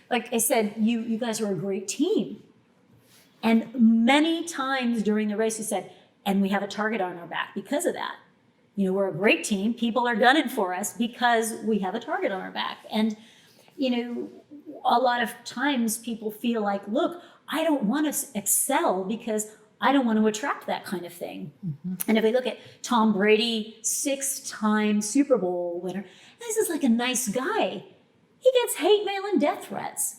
Like I said, you guys are a great team. And many times during the race, you said, and we have a target on our back because of that. we're a great team. People are gunning for us because we have a target on our back. And, a lot of times people feel like, look, I don't want to excel because I don't want to attract that kind of thing. And if we look at Tom Brady, 6-time Super Bowl winner, this is like a nice guy. He gets hate mail and death threats.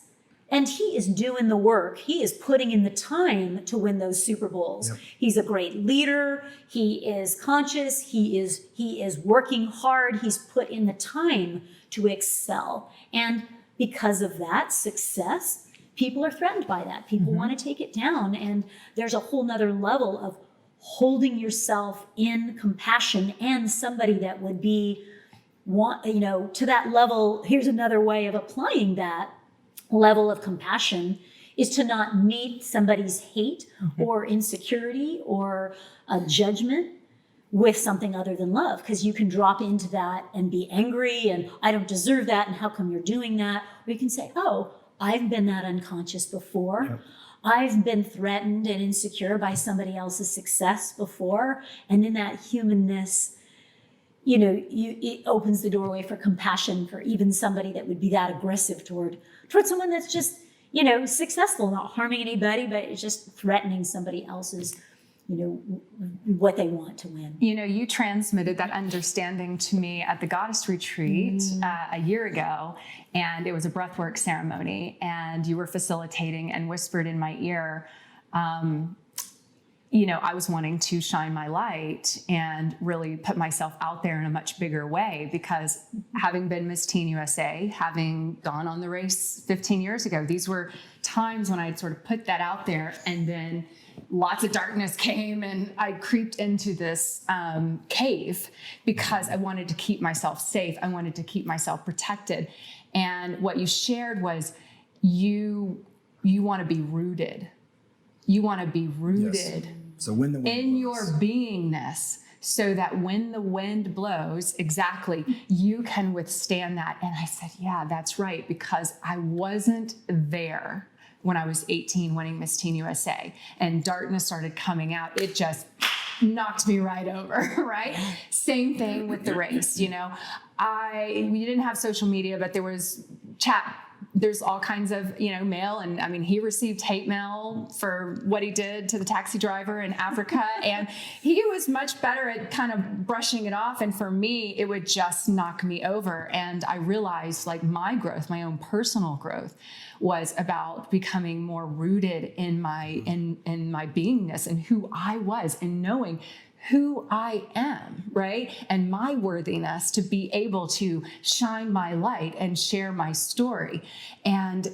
And he is doing the work. He is putting in the time to win those Super Bowls. Yep. He's a great leader. He is conscious. He is working hard. He's put in the time to excel. And because of that success, people are threatened by that. People want to take it down. And there's a whole nother level of holding yourself in compassion, and somebody that would be, to that level. Here's another way of applying that level of compassion is to not meet somebody's hate or insecurity or judgment with something other than love, because you can drop into that and be angry and I don't deserve that and how come you're doing that? Or you can say, oh, I've been that unconscious before. Yep. I've been threatened and insecure by somebody else's success before. And in that humanness, it opens the doorway for compassion for even somebody that would be that aggressive toward someone that's just, successful, not harming anybody, but it's just threatening somebody else's, what they want to win. You transmitted that understanding to me at the Goddess Retreat a year ago, and it was a breathwork ceremony, and you were facilitating and whispered in my ear, I was wanting to shine my light and really put myself out there in a much bigger way, because having been Miss Teen USA, having gone on the race 15 years ago, these were times when I'd sort of put that out there, and then lots of darkness came and I creeped into this cave because I wanted to keep myself safe. I wanted to keep myself protected. And what you shared was you want to be rooted. You want to be rooted. Yes. So when the wind in blows. your beingness, so that when the wind blows, exactly, you can withstand that. And I said, yeah, that's right, because I wasn't there when I was 18 winning Miss Teen USA and darkness started coming out. It just knocked me right over, right? Same thing with the race, we didn't have social media, but there was chat. There's all kinds of, mail. And I mean, he received hate mail for what he did to the taxi driver in Africa. And he was much better at kind of brushing it off. And for me, it would just knock me over. And I realized my growth, my own personal growth, was about becoming more rooted in my beingness and who I was, and knowing who I am, right? And my worthiness to be able to shine my light and share my story. And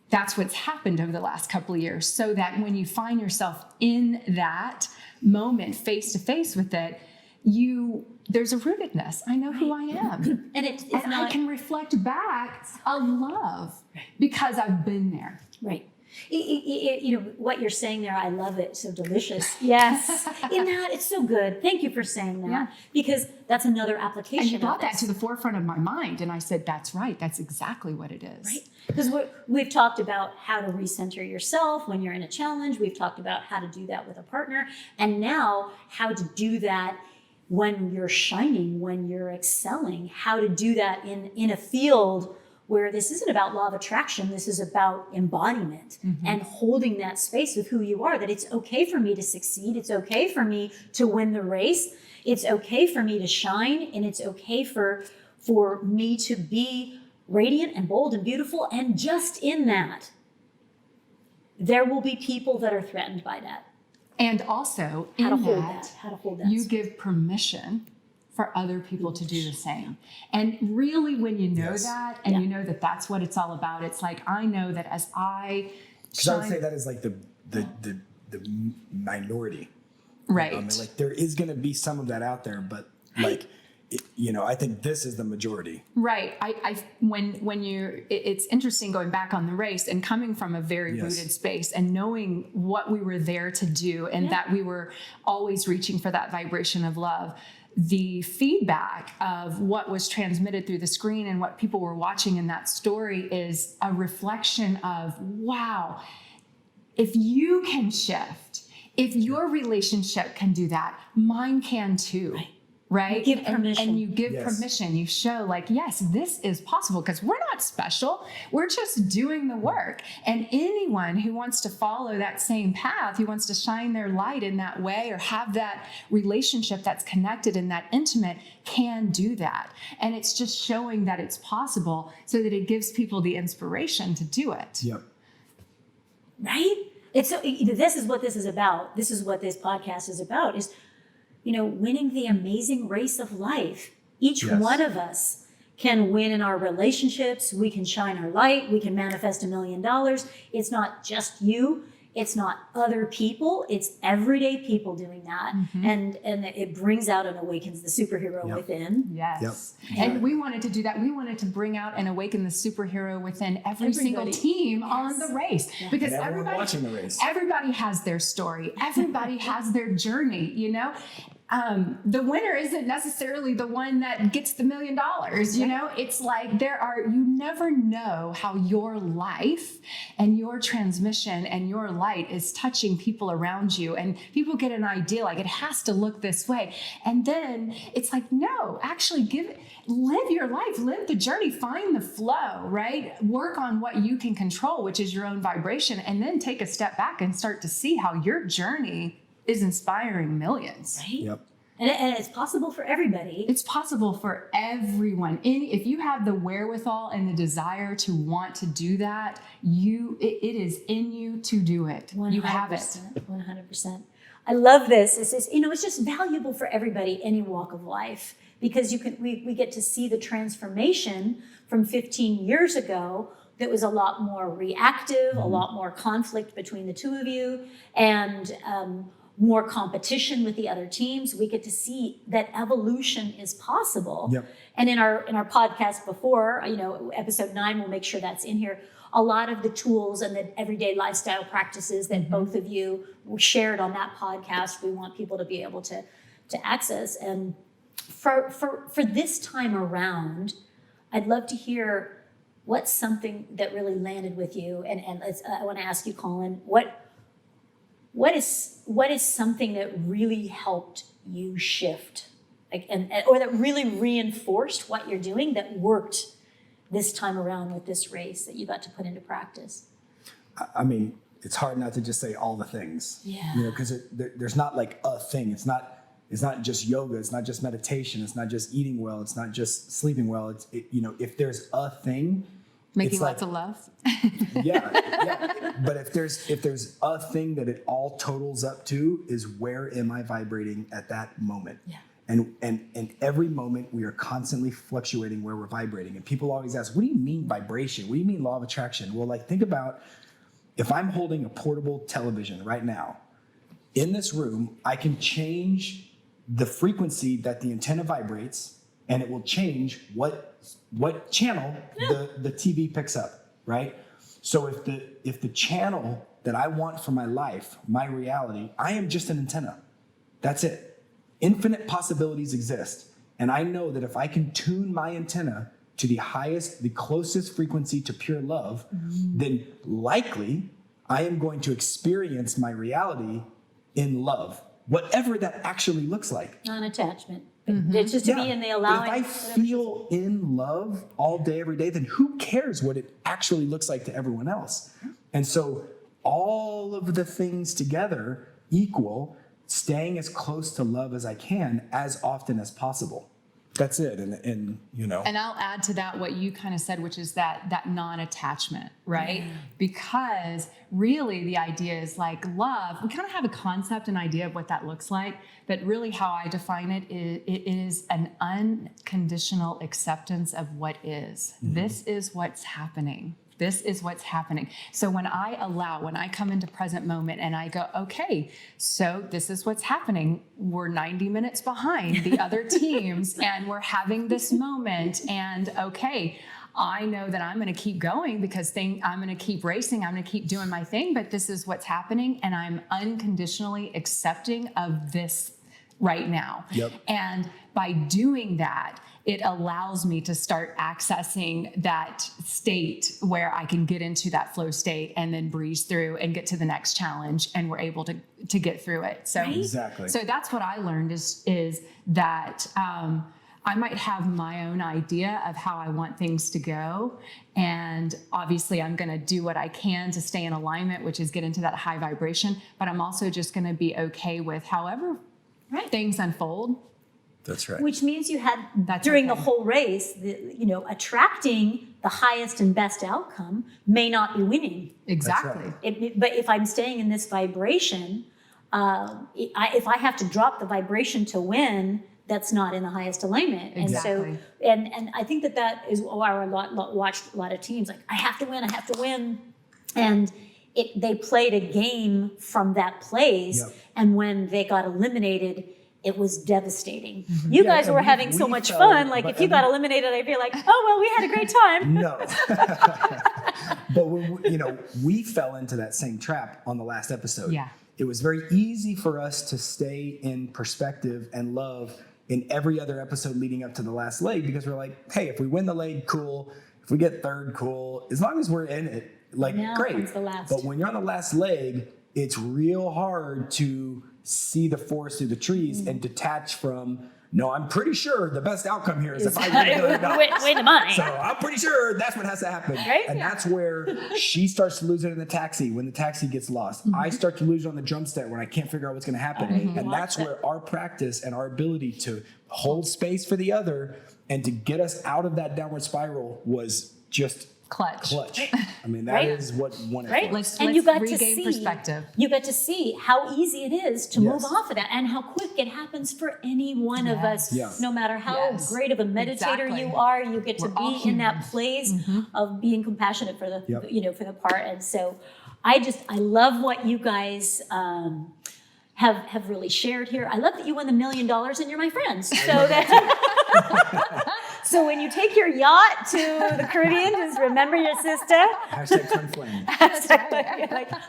that's what's happened over the last couple of years, so that when you find yourself in that moment face to face with it, there's a rootedness. I know who I am. And I can reflect back a love because I've been there. Right. What you're saying there, I love it. So delicious. Yes. In that, it's so good. Thank you for saying that, because that's another application. And you brought that to the forefront of my mind. And I said, that's right. That's exactly what it is. Right. Because we've talked about how to recenter yourself when you're in a challenge. We've talked about how to do that with a partner. And now how to do that when you're shining, when you're excelling, how to do that in a field where this isn't about law of attraction, this is about embodiment and holding that space with who you are, that it's okay for me to succeed, it's okay for me to win the race, it's okay for me to shine, and it's okay for me to be radiant and bold and beautiful. And just in that, there will be people that are threatened by that. And also, how to hold that you space. give permission for other people to do the same. And really, when you know that, and you know that that's what it's all about, it's like, I know that as I Because I would say that is like the minority. Right. There is going to be some of that out there, but I think this is the majority. Right. It's interesting going back on the race and coming from a very rooted space and knowing what we were there to do, and that we were always reaching for that vibration of love. The feedback of what was transmitted through the screen and what people were watching in that story is a reflection of, wow, if you can shift If your relationship can do that, mine can too. Right? You give permission. And you give Yes. permission. You show like, yes, this is possible because we're not special. We're just doing the work. And anyone who wants to follow that same path, who wants to shine their light in that way or have that relationship that's connected and that intimate can do that. And it's just showing that it's possible so that it gives people the inspiration to do it. Yep. Right? This is what this is about. This is what this podcast is about, is winning the amazing race of life. Each Yes. one of us can win in our relationships. We can shine our light. We can manifest $1 million. It's not just you. It's not other people. It's everyday people doing that. And it brings out and awakens the superhero Yep. within. Yes. Yep. And we wanted to do that. We wanted to bring out and awaken the superhero within every single Everybody. team on the race. Because And everyone watching the race. everybody has their story. Everybody has their journey, The winner isn't necessarily the one that gets the $1 million, It's like you never know how your life and your transmission and your light is touching people around you. And people get an idea like it has to look this way. And then it's like, no, actually live your life, live the journey, find the flow, right? Work on what you can control, which is your own vibration. And then take a step back and start to see how your journey is inspiring millions. Right? Yep. And it's possible for everybody. It's possible for everyone. If you have the wherewithal and the desire to want to do that, it is in you to do it. 100%, You have it. 100%. I love this. It's just valuable for everybody, any walk of life, because we get to see the transformation from 15 years ago that was a lot more reactive, a lot more conflict between the two of you, and more competition with the other teams. We get to see that evolution is possible. Yep. And in our podcast before, episode 9, we'll make sure that's in here. A lot of the tools and the everyday lifestyle practices that both of you shared on that podcast, we want people to be able to access. And for this time around, I'd love to hear what's something that really landed with you. And I want to ask you, Colin, what is something that really helped you shift, or that really reinforced what you're doing, that worked this time around with this race that you got to put into practice? I mean, it's hard not to just say all the things. Yeah. Because there's not like a thing. It's not just yoga. It's not just meditation. It's not just eating well. It's not just sleeping well. If there's a thing, Making it's like, lots of love. yeah. But if there's a thing that it all totals up to, is where am I vibrating at that moment? Yeah. And every moment we are constantly fluctuating where we're vibrating. And people always ask, what do you mean vibration? What do you mean law of attraction? Well, think about, if I'm holding a portable television right now, in this room, I can change the frequency that the antenna vibrates, and it will change what channel the TV picks up, right? So if the channel that I want for my life, my reality, I am just an antenna. That's it. Infinite possibilities exist. And I know that if I can tune my antenna to the closest frequency to pure love, then likely I am going to experience my reality in love, whatever that actually looks like. Non-attachment. It's just to be in the allowing. But if I feel in love all day, every day, then who cares what it actually looks like to everyone else? And so all of the things together equal staying as close to love as I can as often as possible. That's it. And I'll add to that what you kind of said, which is that non-attachment, right? Yeah. Because really the idea is like love, we kind of have a concept, an idea of what that looks like, but really how I define it is an unconditional acceptance of what is. Mm-hmm. This is what's happening. This is what's happening. So when I come into present moment and I go, okay, so this is what's happening. We're 90 minutes behind the other teams and we're having this moment. And okay, I know that I'm going to keep going because I'm going to keep racing. I'm going to keep doing my thing, but this is what's happening. And I'm unconditionally accepting of this right now. Yep. And by doing that, it allows me to start accessing that state where I can get into that flow state and then breeze through and get to the next challenge, and we're able to get through it. So Exactly. So that's what I learned is that I might have my own idea of how I want things to go. And obviously I'm going to do what I can to stay in alignment, which is get into that high vibration. But I'm also just going to be okay with however things unfold. That's right. Which means you had, during the whole race, attracting the highest and best outcome may not be winning. Exactly. But if I'm staying in this vibration, if I have to drop the vibration to win, that's not in the highest alignment. Exactly. And so, and I think that is why I watched a lot of teams like, I have to win. And they played a game from that place. Yep. And when they got eliminated, it was devastating. Mm-hmm. You guys were having so much fun. Like if you got eliminated, I'd be like, oh, well, we had a great time. No. But we fell into that same trap on the last episode. Yeah. It was very easy for us to stay in perspective and love in every other episode leading up to the last leg, because we're like, hey, if we win the leg, cool. If we get third, cool. As long as we're in it, like, great. The last. But when you're on the last leg, it's real hard to see the forest through the trees and detach from, no, I'm pretty sure the best outcome here is if I win the money. So I'm pretty sure that's what has to happen. Right? And that's where she starts to lose it in the taxi when the taxi gets lost. Mm-hmm. I start to lose it on the drum set when I can't figure out what's going to happen. Mm-hmm. And that's where our practice and our ability to hold space for the other and to get us out of that downward spiral was just clutch. I mean, that is what won it for us. Let's you got regain to see perspective. You got to see how easy it is to move off of that, and how quick it happens for any one of us. Yeah. No matter how great of a meditator you are, you get to be in that place of being compassionate for the for the part. And so, I love what you guys have really shared here. I love that you won the $1 million and you're my friends. So that. So when you take your yacht to the Caribbean, just remember your sister. Hashtag twin flame.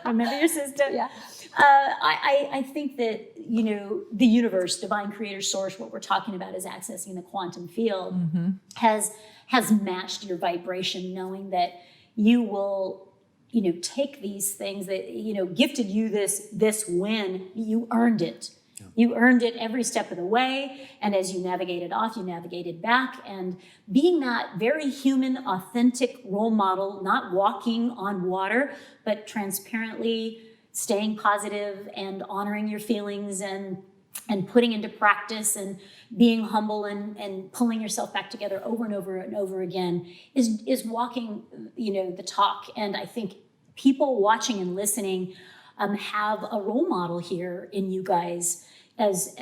Remember your sister. Yeah. I think that, the universe, divine creator source, what we're talking about is accessing the quantum field, has matched your vibration, knowing that you will, take these things that, gifted you this win, you earned it. Yeah. You earned it every step of the way. And as you navigated off, you navigated back. And being that very human, authentic role model, not walking on water, but transparently staying positive and honoring your feelings and putting into practice and being humble and pulling yourself back together over and over and over again is walking, the talk. And I think people watching and listening have a role model here in you guys, as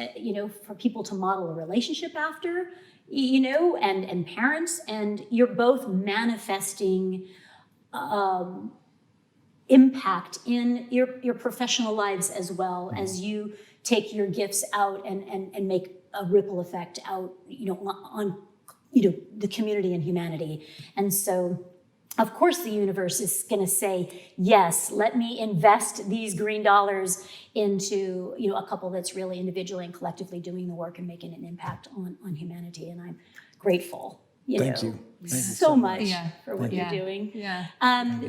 for people to model a relationship after, and parents, and you're both manifesting impact in your professional lives, as well as you take your gifts out and make a ripple effect out, on the community and humanity. And so, of course, the universe is going to say, yes, let me invest these green dollars into, a couple that's really individually and collectively doing the work and making an impact on humanity. And I'm grateful, Thank you so much for what you're doing. Yeah.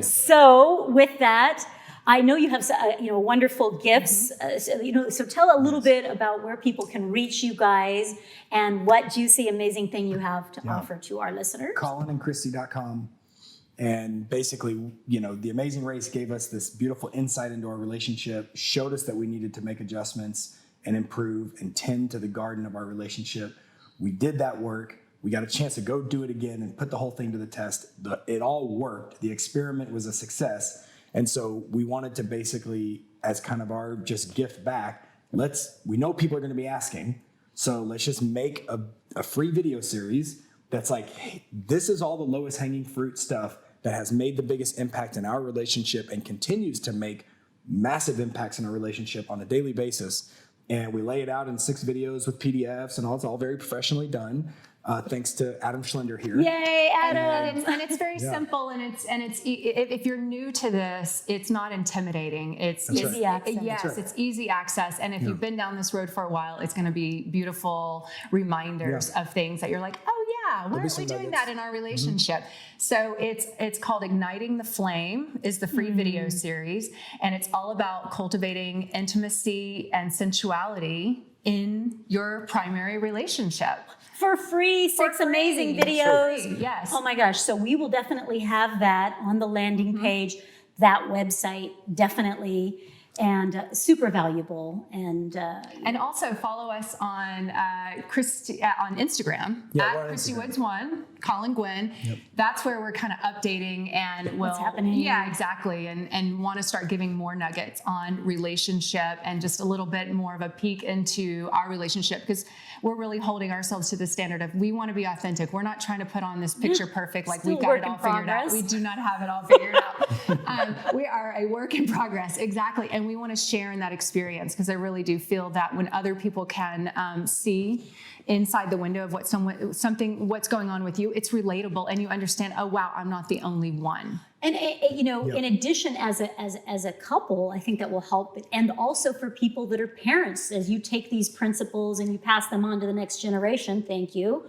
So with that, I know you have, wonderful gifts. So tell a little bit about where people can reach you guys and what juicy, amazing thing you have to offer to our listeners. ColinandChristie.com. And basically, the Amazing Race gave us this beautiful insight into our relationship, showed us that we needed to make adjustments and improve and tend to the garden of our relationship. We did that work. We got a chance to go do it again and put the whole thing to the test. It all worked. The experiment was a success. And so we wanted to basically, as kind of our just gift back, we know people are going to be asking, so let's just make a free video series that's like, hey, this is all the lowest hanging fruit stuff that has made the biggest impact in our relationship and continues to make massive impacts in our relationship on a daily basis. And we lay it out in 6 videos with PDFs and all. It's all very professionally done. Thanks to Adam Schlender here. Yay, Adam! And it's very simple, and it's if you're new to this, it's not intimidating. It's easy access. Yes, it's easy access. And if you've been down this road for a while, it's going to be beautiful reminders of things that you're like, oh why aren't we doing that in our relationship? So it's called Igniting the Flame is the free video series. And it's all about cultivating intimacy and sensuality in your primary relationship. For free, 6 amazing videos. Free, yes. Oh my gosh. So we will definitely have that on the landing page, that website, definitely. And super valuable. And also follow us on Christie on Instagram at Christie Woods 1, Colin Guinn. Yep. That's where we're kind of updating and what's happening. Yeah, exactly. And want to start giving more nuggets on relationship and just a little bit more of a peek into our relationship, because we're really holding ourselves to the standard of we want to be authentic. We're not trying to put on this picture perfect like we've got it all figured out. We do not have it all figured out. We are a work in progress, exactly. And we want to share in that experience, because I really do feel that when other people can see inside the window of what's going on with you, it's relatable, and you understand, oh wow, I'm not the only one. And in addition, as a couple, I think that will help. And also for people that are parents, as you take these principles and you pass them on to the next generation, thank you,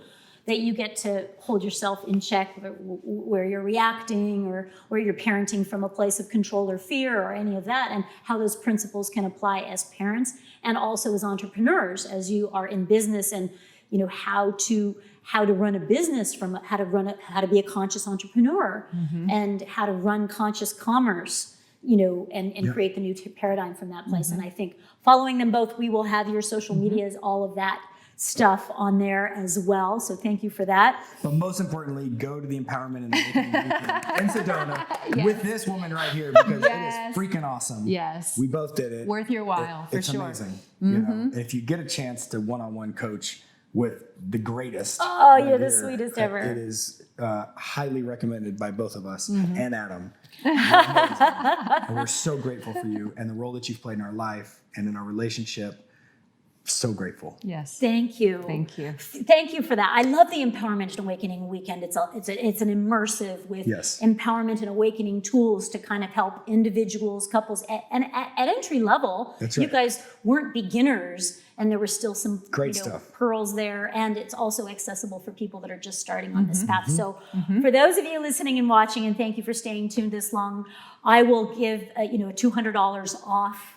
that you get to hold yourself in check where you're reacting or where you're parenting from a place of control or fear or any of that, and how those principles can apply as parents and also as entrepreneurs, as you are in business, and how to run a business, from how to be a conscious entrepreneur, and how to run conscious commerce, and create the new paradigm from that place. And I think following them both, we will have your social medias, all of that stuff on there as well. So thank you for that. But most importantly, go to the Empowerment and Awakening Weekend in Sedona with this woman right here, because it is freaking awesome. Yes. We both did it. Worth your while, for sure. It's amazing. And if you get a chance to one-on-one coach with the greatest. Oh, you're the sweetest ever. It is highly recommended by both of us and Adam. And we're so grateful for you and the role that you've played in our life and in our relationship. So grateful. Yes. Thank you. Thank you. Thank you for that. I love the Empowerment and Awakening Weekend. It's an immersive with empowerment and awakening tools to kind of help individuals, couples, and at entry level. That's right. You guys weren't beginners, and there were still some great stuff, pearls there, and it's also accessible for people that are just starting on this path. So for those of you listening and watching, and thank you for staying tuned this long, I will give $200 off.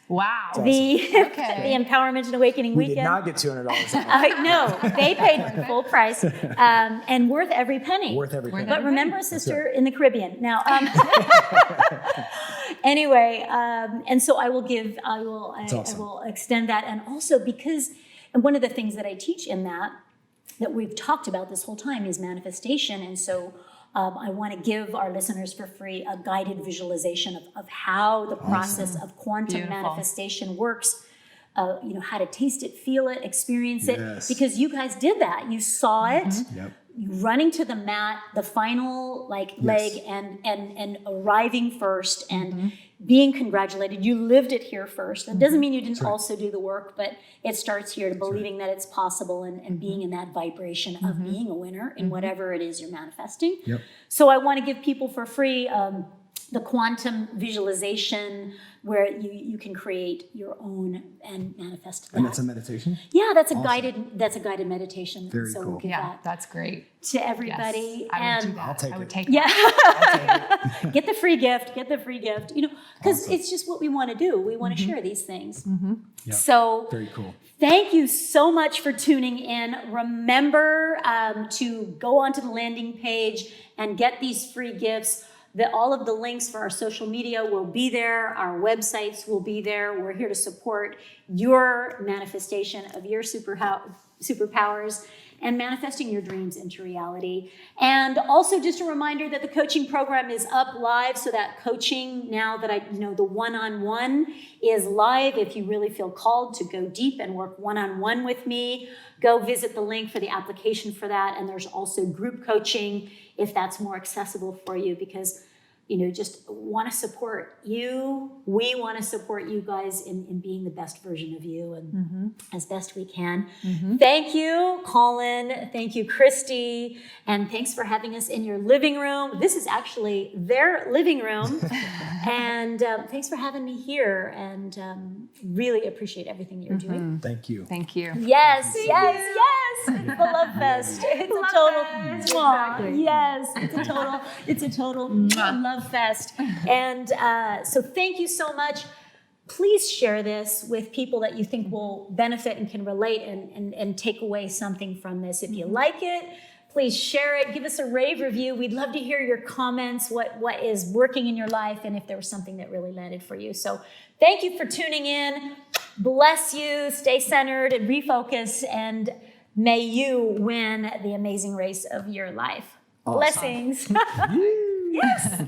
Wow. The Empowerment and Awakening Weekend. We did not get $200 off. No, they paid full price, and worth every penny. Worth every penny. But remember a sister in the Caribbean. Now, anyway, and so I will extend that. And also because, and one of the things that I teach in that we've talked about this whole time is manifestation. And so I want to give our listeners for free a guided visualization of how the process of quantum manifestation works, how to taste it, feel it, experience it, because you guys did that. You saw it, running to the mat, the final leg, and arriving first and being congratulated. You lived it here first. That doesn't mean you didn't also do the work, but it starts here to believing that it's possible and being in that vibration of being a winner in whatever it is you're manifesting. So I want to give people for free the quantum visualization, where you can create your own and manifest that. And that's a meditation? Yeah, that's a guided meditation. Very so cool. We'll give that that's great. to everybody. Yes, I would do that. I would take that. Get the free gift. Because it's just what we want to do. We want to share these things. So very cool. Thank you so much for tuning in. Remember to go onto the landing page and get these free gifts. All of the links for our social media will be there. Our websites will be there. We're here to support your manifestation of your superpowers and manifesting your dreams into reality. And also just a reminder that the coaching program is up live, so that coaching, now that the one-on-one is live. If you really feel called to go deep and work one-on-one with me, go visit the link for the application for that. And there's also group coaching if that's more accessible for you, because just want to support you. We want to support you guys in being the best version of you and as best we can. Thank you, Colin. Thank you, Christie. And thanks for having us in your living room. This is actually their living room. And thanks for having me here. And really appreciate everything you're doing. Thank you. Thank you. Yes. It's the Love Fest. It's a total, Exactly. yes, it's a total love fest. And so thank you so much. Please share this with people that you think will benefit and can relate and take away something from this. If you like it, please share it. Give us a rave review. We'd love to hear your comments, what is working in your life, and if there was something that really landed for you. So thank you for tuning in. Bless you. Stay centered and refocus, and may you win the amazing race of your life. Awesome. Blessings. Yes.